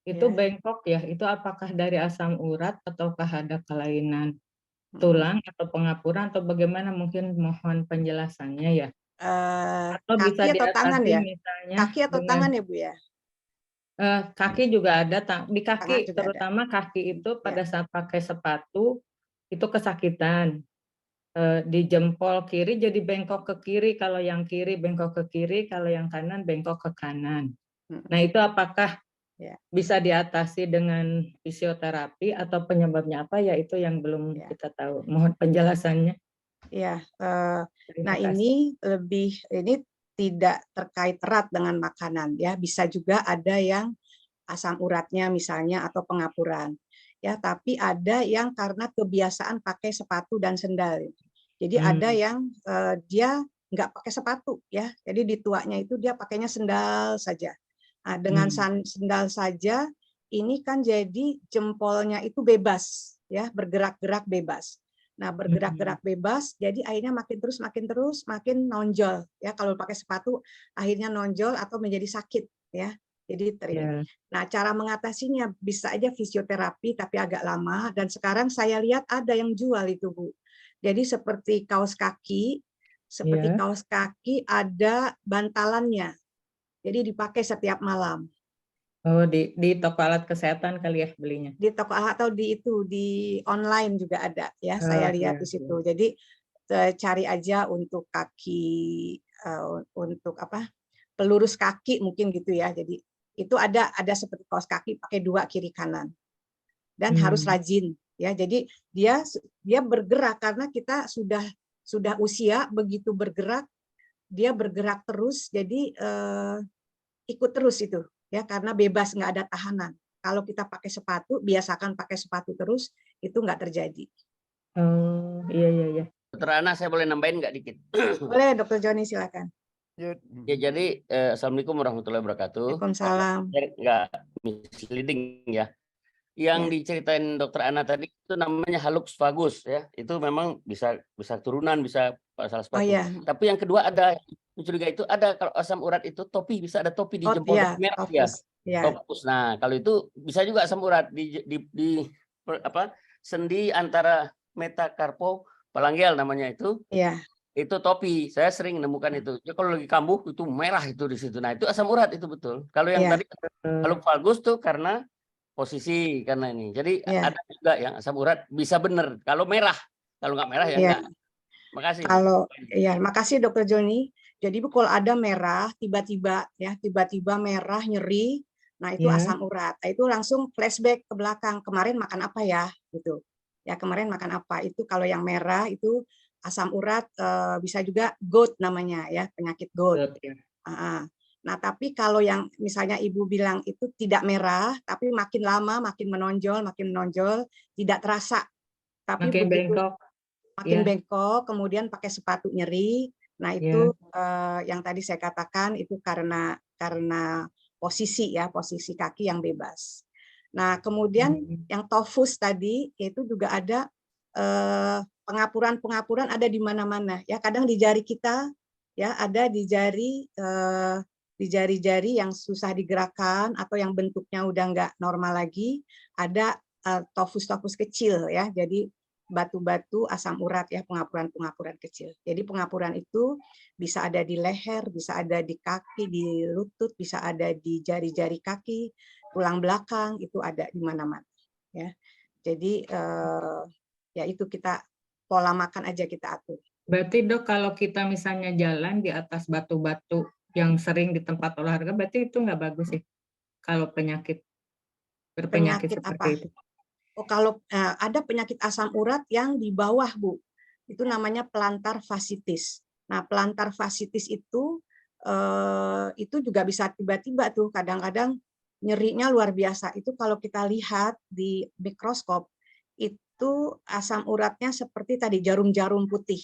itu bengkok ya, itu apakah dari asam urat ataukah ada kelainan tulang atau pengapuran atau bagaimana, mungkin mohon penjelasannya ya. Atau bisa Kaki atau tangan ya? misalnya Kaki atau tangan ya Bu ya? Kaki juga ada, di kaki juga terutama ada. kaki itu pada saat pakai sepatu itu kesakitan. Di jempol kiri jadi bengkok ke kiri, kalau yang kiri bengkok ke kiri, kalau yang kanan bengkok ke kanan. Nah, itu apakah bisa diatasi dengan fisioterapi atau penyebabnya apa ya, itu yang belum kita tahu. Mohon penjelasannya. Ya, nah ini tidak terkait erat dengan makanan ya, bisa juga ada yang asam uratnya misalnya atau pengapuran ya, tapi ada yang karena kebiasaan pakai sepatu dan sendal. Jadi ada yang dia nggak pakai sepatu ya, jadi di tuanya itu dia pakainya sendal saja. Nah, dengan sendal saja ini kan jadi jempolnya itu bebas ya, bergerak-gerak bebas. Nah, bergerak-gerak bebas, jadi akhirnya makin terus makin nonjol ya. Kalau pakai sepatu akhirnya nonjol atau menjadi sakit ya. Jadi Nah, cara mengatasinya bisa aja fisioterapi tapi agak lama, dan sekarang saya lihat ada yang jual itu Bu. Jadi seperti kaos kaki, ada bantalannya. Jadi dipakai setiap malam. Oh, di toko alat kesehatan kali ya belinya? Di toko atau di online juga ada ya, saya lihat di situ. Jadi cari aja untuk kaki, untuk apa, pelurus kaki mungkin gitu ya. Jadi itu ada seperti kaos kaki pakai 2 kiri kanan dan harus rajin ya. Jadi dia bergerak karena kita sudah usia, begitu bergerak dia bergerak terus, jadi ikut terus itu ya, karena bebas, nggak ada tahanan. Kalau kita pakai sepatu, biasakan pakai sepatu terus, itu nggak terjadi. Oh, iya. Dokter Ana, saya boleh nambahin nggak dikit? Boleh, Dokter Joni, silakan. Ya, jadi Assalamualaikum warahmatullahi wabarakatuh. Waalaikumsalam. Nggak misleading ya. Yang diceritain Dokter Ana tadi itu namanya hallux valgus ya. Itu memang bisa turunan, bisa salah sepatu. Tapi yang kedua ada mencurigai itu ada, kalau asam urat itu topi, bisa ada topi di jempol merah ya. Topus. Nah, kalau itu bisa juga asam urat di sendi antara metakarpo palanggeal namanya itu. Iya. Itu topi, saya sering menemukan itu. Ya, kalau lagi kambuh itu merah itu di situ. Nah, itu asam urat itu betul. Kalau yang tadi hallux valgus tuh karena posisi, karena ini. Jadi ada juga yang asam urat bisa benar kalau merah. Kalau nggak merah ya enggak. Makasih. Makasih Dokter Joni. Jadi kalau ada merah tiba-tiba merah nyeri, nah itu asam urat. Nah, itu langsung flashback ke belakang, kemarin makan apa ya gitu. Ya, kemarin makan apa? Itu kalau yang merah itu asam urat, bisa juga GOUT namanya ya, penyakit GOUT. Nah, tapi kalau yang misalnya Ibu bilang itu tidak merah, tapi makin lama makin menonjol, tidak terasa. Tapi makin begitu bengkok. makin Ya. bengkok, kemudian pakai sepatu nyeri. Nah, itu yang tadi saya katakan itu karena posisi kaki yang bebas. Nah, kemudian yang TOFUS tadi itu juga ada pengapuran ada di mana-mana ya, kadang di jari kita ya, ada di jari-jari yang susah digerakkan atau yang bentuknya udah nggak normal lagi, ada TOFUS kecil ya, jadi batu-batu asam urat ya, pengapuran kecil. Jadi pengapuran itu bisa ada di leher, bisa ada di kaki, di lutut, bisa ada di jari-jari kaki, tulang belakang, itu ada di mana-mana ya. Jadi ya itu, kita pola makan aja kita atur. Berarti Dok, kalau kita misalnya jalan di atas batu-batu yang sering di tempat olahraga, berarti itu nggak bagus sih kalau berpenyakit seperti apa? itu. Oh, kalau ada penyakit asam urat yang di bawah, Bu, itu namanya plantar fasciitis. Nah, plantar fasciitis itu juga bisa tiba-tiba tuh, kadang-kadang nyerinya luar biasa. Itu kalau kita lihat di mikroskop, itu asam uratnya seperti tadi jarum-jarum putih.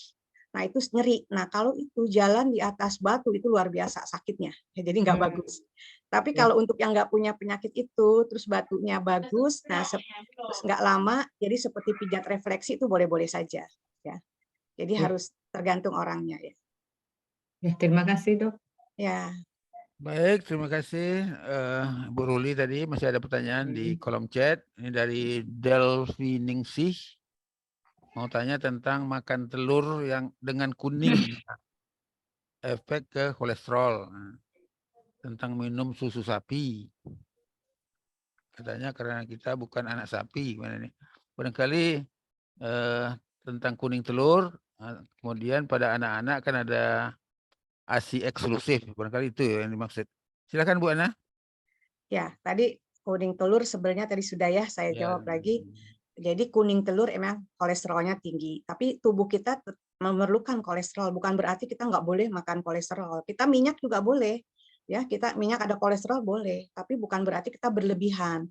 Nah, itu nyeri. Nah, kalau itu jalan di atas batu itu luar biasa sakitnya. Ya, jadi nggak bagus. Tapi kalau untuk yang nggak punya penyakit itu, terus batunya bagus, nah terus nggak lama, jadi seperti pijat refleksi itu boleh-boleh saja. Ya. Jadi harus tergantung orangnya ya. Ya, terima kasih Dok. Ya. Baik, terima kasih Bu Ruli. Tadi masih ada pertanyaan di kolom chat. Ini dari Delvi Ningsih. Mau tanya tentang makan telur yang dengan kuning, efek ke kolesterol. Tentang minum susu sapi. Katanya karena kita bukan anak sapi. Gimana nih? Barangkali tentang kuning telur, kemudian pada anak-anak kan ada ASI eksklusif. Barangkali itu yang dimaksud. Silakan Bu Ana. Ya, tadi kuning telur sebenarnya tadi sudah ya, saya jawab lagi. Jadi kuning telur emang kolesterolnya tinggi, tapi tubuh kita memerlukan kolesterol, bukan berarti kita nggak boleh makan kolesterol. Kita minyak juga boleh, ya, kita minyak ada kolesterol boleh, tapi bukan berarti kita berlebihan.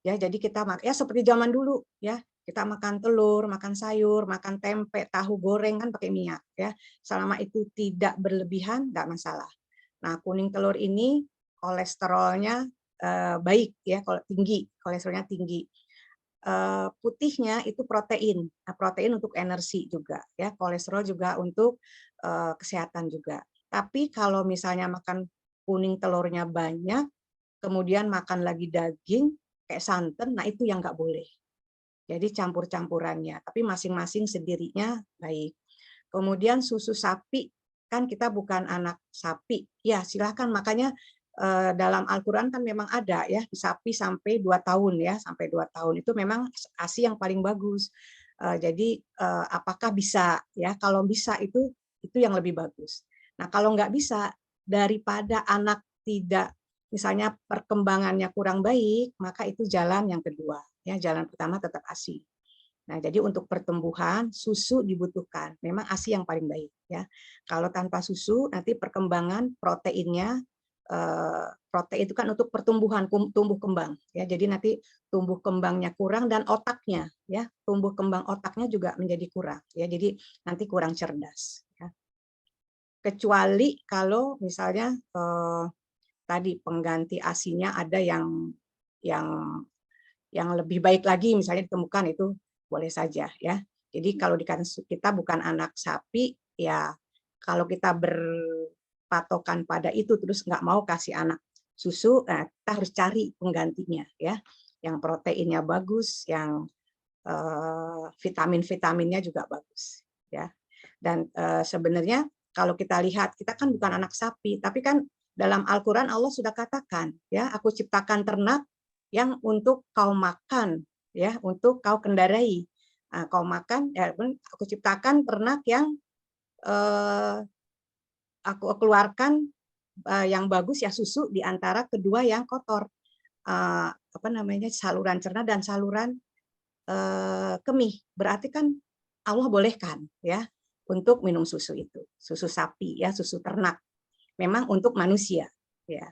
Ya, jadi kita ya seperti zaman dulu ya, kita makan telur, makan sayur, makan tempe, tahu goreng kan pakai minyak ya. Selama itu tidak berlebihan nggak masalah. Nah, kuning telur ini kolesterolnya baik ya, kalau tinggi, kolesterolnya tinggi. Putihnya itu protein. Nah, protein untuk energi juga ya, kolesterol juga untuk kesehatan juga. Tapi kalau misalnya makan kuning telurnya banyak, kemudian makan lagi daging kayak santan, nah itu yang nggak boleh. Jadi campur-campurannya, tapi masing-masing sendirinya baik. Kemudian susu sapi, kan kita bukan anak sapi. Ya, silahkan, makanya dalam Al-Quran kan memang ada ya, sapi sampai 2 tahun ya, sampai 2 tahun itu memang ASI yang paling bagus. Jadi apakah bisa ya? Kalau bisa itu yang lebih bagus. Nah, kalau nggak bisa, daripada anak tidak, misalnya perkembangannya kurang baik, maka itu jalan yang kedua ya. Jalan pertama tetap ASI. Nah, jadi untuk pertumbuhan susu dibutuhkan. Memang ASI yang paling baik ya. Kalau tanpa susu nanti perkembangan proteinnya, protein itu kan untuk pertumbuhan, tumbuh kembang ya. Jadi nanti tumbuh kembangnya kurang dan otaknya ya, tumbuh kembang otaknya juga menjadi kurang ya. Jadi nanti kurang cerdas ya. Kecuali kalau misalnya tadi pengganti ASI-nya ada yang lebih baik lagi misalnya ditemukan, itu boleh saja ya. Jadi kalau kita bukan anak sapi ya, kalau kita berpatokan pada itu terus nggak mau kasih anak susu, nah kita harus cari penggantinya ya, yang proteinnya bagus, yang vitamin-vitaminnya juga bagus ya. Dan sebenarnya kalau kita lihat, kita kan bukan anak sapi, tapi kan dalam Al-Quran Allah sudah katakan ya, aku ciptakan ternak yang untuk kau makan ya, untuk kau kendarai. Nah, kau makan ya, aku ciptakan ternak yang aku keluarkan yang bagus ya, susu di antara kedua yang kotor, apa namanya, saluran cerna dan saluran kemih. Berarti kan Allah bolehkan ya. untuk minum susu itu, susu sapi ya, susu ternak. Memang untuk manusia ya.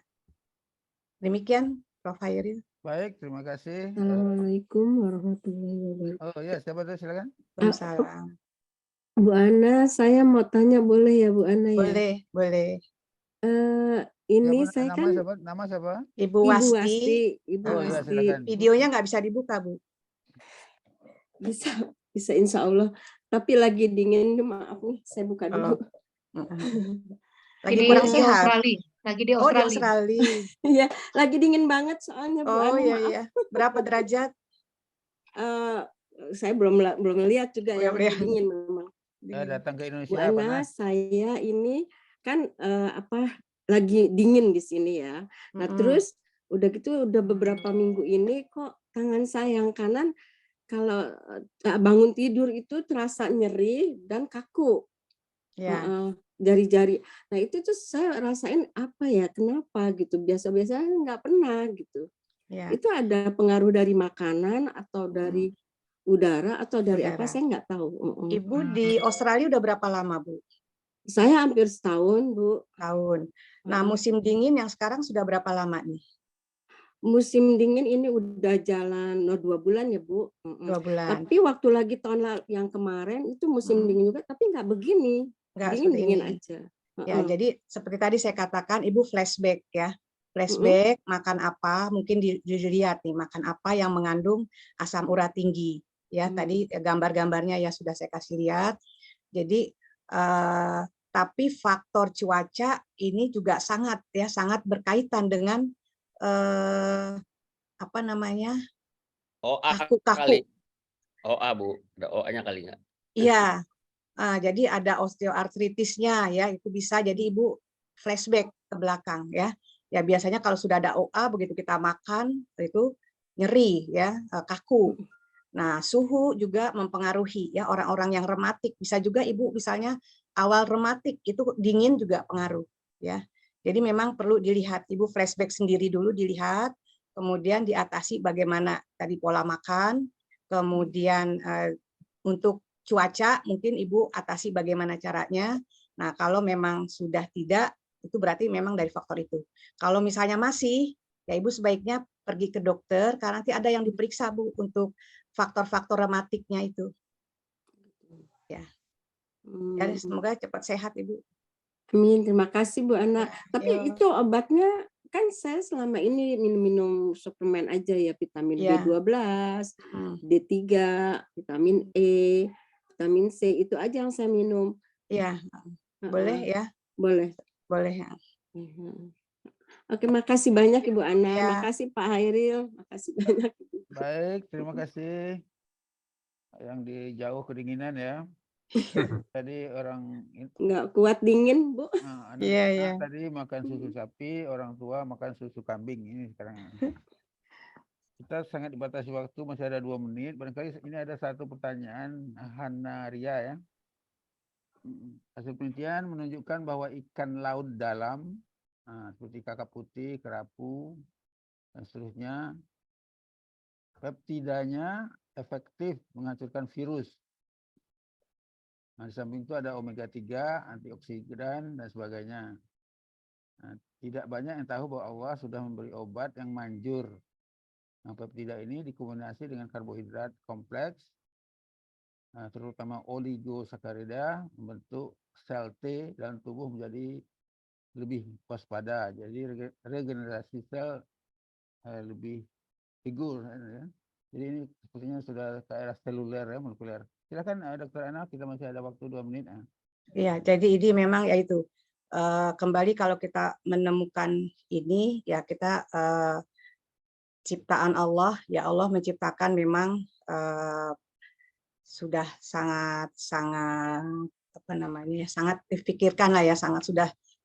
Demikian Prof. Hairil. Baik, terima kasih. Assalamualaikum warahmatullahi wabarakatuh. Oh ya, siapa tuh, silakan. Waalaikumsalam. Bu Ana, saya mau tanya boleh ya Bu Ana ya? Boleh, boleh. Ini Siapa, saya nama kan siapa? Nama siapa? Ibu Ibu Wasti. Wasti, Ibu Oh iya, Wasti. silakan. Videonya nggak bisa dibuka, Bu. Bisa insya Allah. Tapi lagi dingin, maaf nih, saya buka dulu. Lagi kurang sehat. Australia. Lagi di Oh, di Australia. Australia. Iya, lagi dingin banget soalnya Bu Oh Ana, iya maaf. iya. Berapa derajat? Saya belum lihat juga ya, Belum lagi lihat. dingin memang. Datang ke Indonesia Bu Ana, saya ini kan lagi dingin di sini ya. Nah, terus udah gitu udah beberapa minggu ini kok tangan saya yang kanan kalau bangun tidur itu terasa nyeri dan kaku. Ya. Jari-jari. Nah, itu tuh saya rasain apa ya? Kenapa gitu? Biasa-biasa nggak pernah gitu. Ya. Itu ada pengaruh dari makanan atau dari udara atau dari apa? Udara. Saya nggak tahu. Ibu di Australia udah berapa lama, Bu? Saya hampir setahun, Bu. Tahun. Nah, musim dingin yang sekarang sudah berapa lama nih? Musim dingin ini udah jalan 2 bulan ya, Bu. 2 bulan. Tapi waktu lagi tahun yang kemarin itu musim dingin juga, tapi nggak begini. Dingin aja. Ya, jadi seperti tadi saya katakan, Ibu flashback ya. Flashback, makan apa, mungkin dilihat nih, makan apa yang mengandung asam urat tinggi. Ya, tadi gambar-gambarnya ya sudah saya kasih lihat. Jadi, tapi faktor cuaca ini juga sangat berkaitan dengan apa namanya? OA kaku-kaku. OA, Bu. Ada OA-nya kali nggak? Iya. Jadi ada osteoartritisnya ya, itu bisa jadi Ibu flashback ke belakang ya. Ya biasanya kalau sudah ada OA begitu kita makan itu nyeri ya, kaku. Nah, suhu juga mempengaruhi ya, orang-orang yang rematik bisa juga Ibu misalnya awal rematik itu dingin juga pengaruh ya. Jadi memang perlu dilihat, Ibu flashback sendiri dulu dilihat, kemudian diatasi bagaimana tadi pola makan, kemudian untuk cuaca mungkin Ibu atasi bagaimana caranya. Nah, kalau memang sudah tidak, itu berarti memang dari faktor itu. Kalau misalnya masih, ya Ibu sebaiknya pergi ke dokter, karena nanti ada yang diperiksa, Bu, untuk faktor-faktor rematiknya itu. Ya. Ya, semoga cepat sehat, Ibu. Amin, terima kasih Bu Ana. Tapi Ya. itu obatnya kan saya selama ini minum suplemen aja ya, vitamin B12, D3, vitamin E, vitamin C, itu aja yang saya minum. Iya, boleh ya? Boleh. Boleh ya. Oke, makasih banyak Ibu Ana, Ya. makasih Pak Hairil, makasih banyak. Baik, terima kasih. Yang di jauh kedinginan ya. Tadi orang nggak kuat dingin, Bu. Anak-anak tadi makan susu sapi, orang tua makan susu kambing ini sekarang. Kita sangat dibatasi waktu, masih ada 2 menit. Barangkali ini ada satu pertanyaan Hana Ria ya. Hasil penelitian menunjukkan bahwa ikan laut dalam seperti kakap putih, kerapu, dan seterusnya, peptidanya efektif menghancurkan virus. Nah, di samping itu ada omega 3, antioksidan, dan sebagainya. Nah, tidak banyak yang tahu bahwa Allah sudah memberi obat yang manjur. Nah, peptida ini dikombinasi dengan karbohidrat kompleks, terutama oligosakarida, membentuk sel T dalam tubuh menjadi lebih waspada. Jadi regenerasi sel lebih figur. Ya. Jadi ini sepertinya sudah ke arah seluler ya, molekuler. Silakan Dr. Ana, kita masih ada waktu 2 menit. Ya, jadi ini memang yaitu kembali kalau kita menemukan ini ya kita ciptaan Allah, ya Allah menciptakan memang sudah sangat apa namanya, sangat dipikirkan lah ya, sangat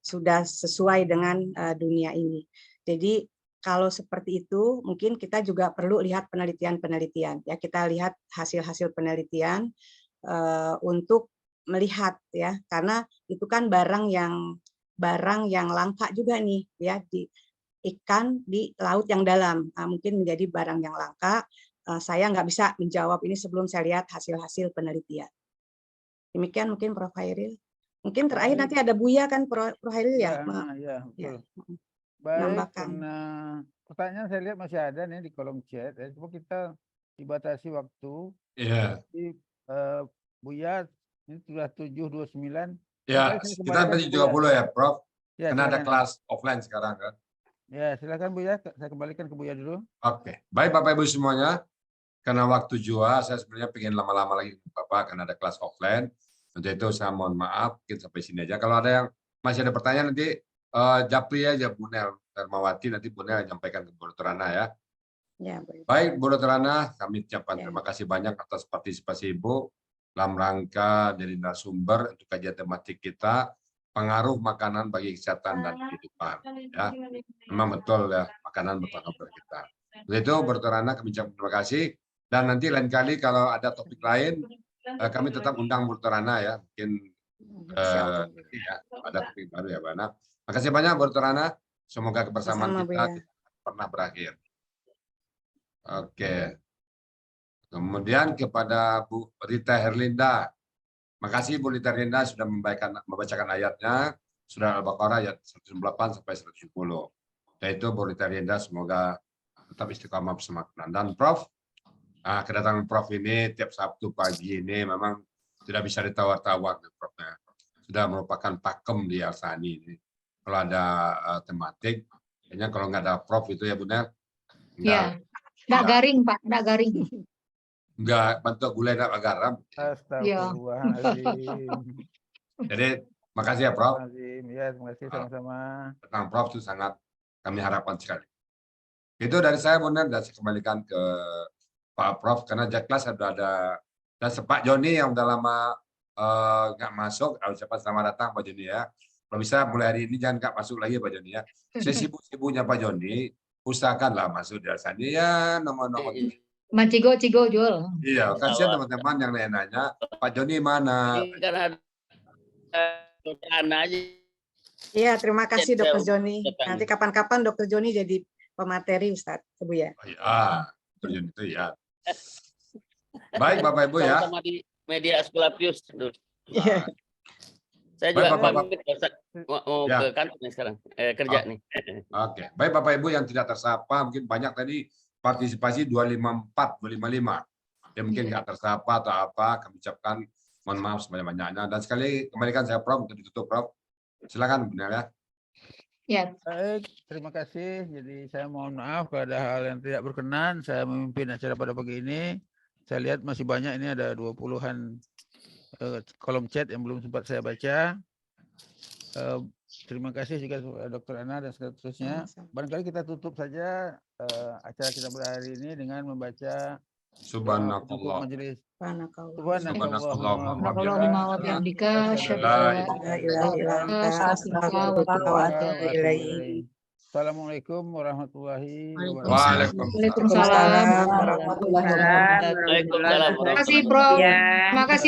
sudah sesuai dengan dunia ini. Jadi kalau seperti itu mungkin kita juga perlu lihat penelitian-penelitian ya, kita lihat hasil-hasil penelitian untuk melihat ya, karena itu kan barang yang langka juga nih ya, di ikan di laut yang dalam mungkin menjadi barang yang langka. Saya nggak bisa menjawab ini sebelum saya lihat hasil-hasil penelitian. Demikian mungkin Prof. Hairil. Mungkin terakhir nanti ada Buya kan Prof. Hairil ya? Ya, betul. Baik, menambahkan. Karena pertanyaan saya lihat masih ada nih di kolom chat. Coba kita dibatasi waktu. Iya. Jadi, Buya ini sudah 7.29. Ya, kita 7.30 ya, Prof. Ya, karena ada kelas offline sekarang kan. Ya, silakan Buya. Saya kembalikan ke Buya dulu. Oke, baik Bapak Ibu semuanya. Karena waktu jua, saya sebenarnya pengen lama-lama lagi Bapak karena ada kelas offline. Untuk itu saya mohon maaf, mungkin sampai sini aja. Kalau ada yang masih ada pertanyaan nanti japri aja Bu Nel Darmawati, nanti Bu Nel menyampaikan ke Bu Dr. Ana ya. Ya, baik Bu Dr. Ana, kami ucapkan terima kasih banyak atas partisipasi Ibu dalam rangka jadi narasumber untuk kajian tematik kita, pengaruh makanan bagi kesehatan dan kehidupan. Ya, memang betul ya, makanan berpengaruh bagi kita. Untuk itu Bu Dr. Ana kami ucapkan terima kasih. Dan nanti lain kali kalau ada topik lain, kami tetap undang Bu Dr. Ana ya, mungkin nanti ya, ada topik baru ya, Bu Ana. Terima kasih banyak Bu Dr. Ana. Semoga kebersamaan kita tidak pernah berakhir. Oke. Kemudian kepada Bu Rita Herlinda. Makasih Bu Rita Herlinda sudah membacakan ayatnya, surah Al-Baqarah ayat 198 sampai 170. Yaitu Bu Rita Herlinda semoga tetap istiqamah bersama Quran. Dan Prof, kedatangan Prof ini tiap Sabtu pagi ini memang tidak bisa ditawar-tawar, Profnya. Sudah merupakan pakem di Al-Sani ini. Kalau ada tematik, kayaknya kalau nggak ada Prof itu ya Bunda. Iya, nggak garing Pak, nggak garing. Nggak bentuk gulai dan garam. Astagfirullahaladzim. Jadi makasih ya Prof. Ya, terima kasih sama-sama. Tentang Prof itu sangat kami harapkan sekali. Itu dari saya Bunda, dan saya kembalikan ke Pak Prof karena kelas sudah ada, dan Pak Joni yang udah lama nggak masuk, siapa selamat datang Pak Joni ya. Kalau bisa mulai hari ini jangan nggak masuk lagi Pak Joni ya. Sibuk-sibuknya Pak Joni, usahakanlah masuk di sini ya, nomor-nomor. Cigo Jul. Iya, kasihan teman-teman yang nanya, Pak Joni mana? Iya, terima kasih Dr. Joni. Nanti kapan-kapan Dr. Joni jadi pemateri Ustadz, Ibu ya. Oh, ya, Dr. Joni itu ya. Baik Bapak Ibu ya. Sama di media Askulapius. Iya. Saya juga mau ke kantor nih sekarang, kerja nih. Oke, baik Bapak Ibu yang tidak tersapa, mungkin banyak tadi partisipasi 254, 255. Ya mungkin nggak tersapa atau apa, kami ucapkan mohon maaf sebanyak-banyaknya. Dan sekali kembalikan saya Prof untuk ditutup Prof. Silakan benar ya. Ya. Baik, terima kasih. Jadi saya mohon maaf kalau ada hal yang tidak berkenan. Saya memimpin acara pada pagi ini. Saya lihat masih banyak, ini ada 20-an kolom chat yang belum sempat saya baca. Terima kasih juga Dr. Ana dan seterusnya. Barangkali kita tutup saja acara kita pada hari ini dengan membaca Subhanallah. Majelis. Assalamualaikum warahmatullahi wabarakatuh. Waalaikumsalam warahmatullahi wabarakatuh. Terima kasih Prof. Terima kasih.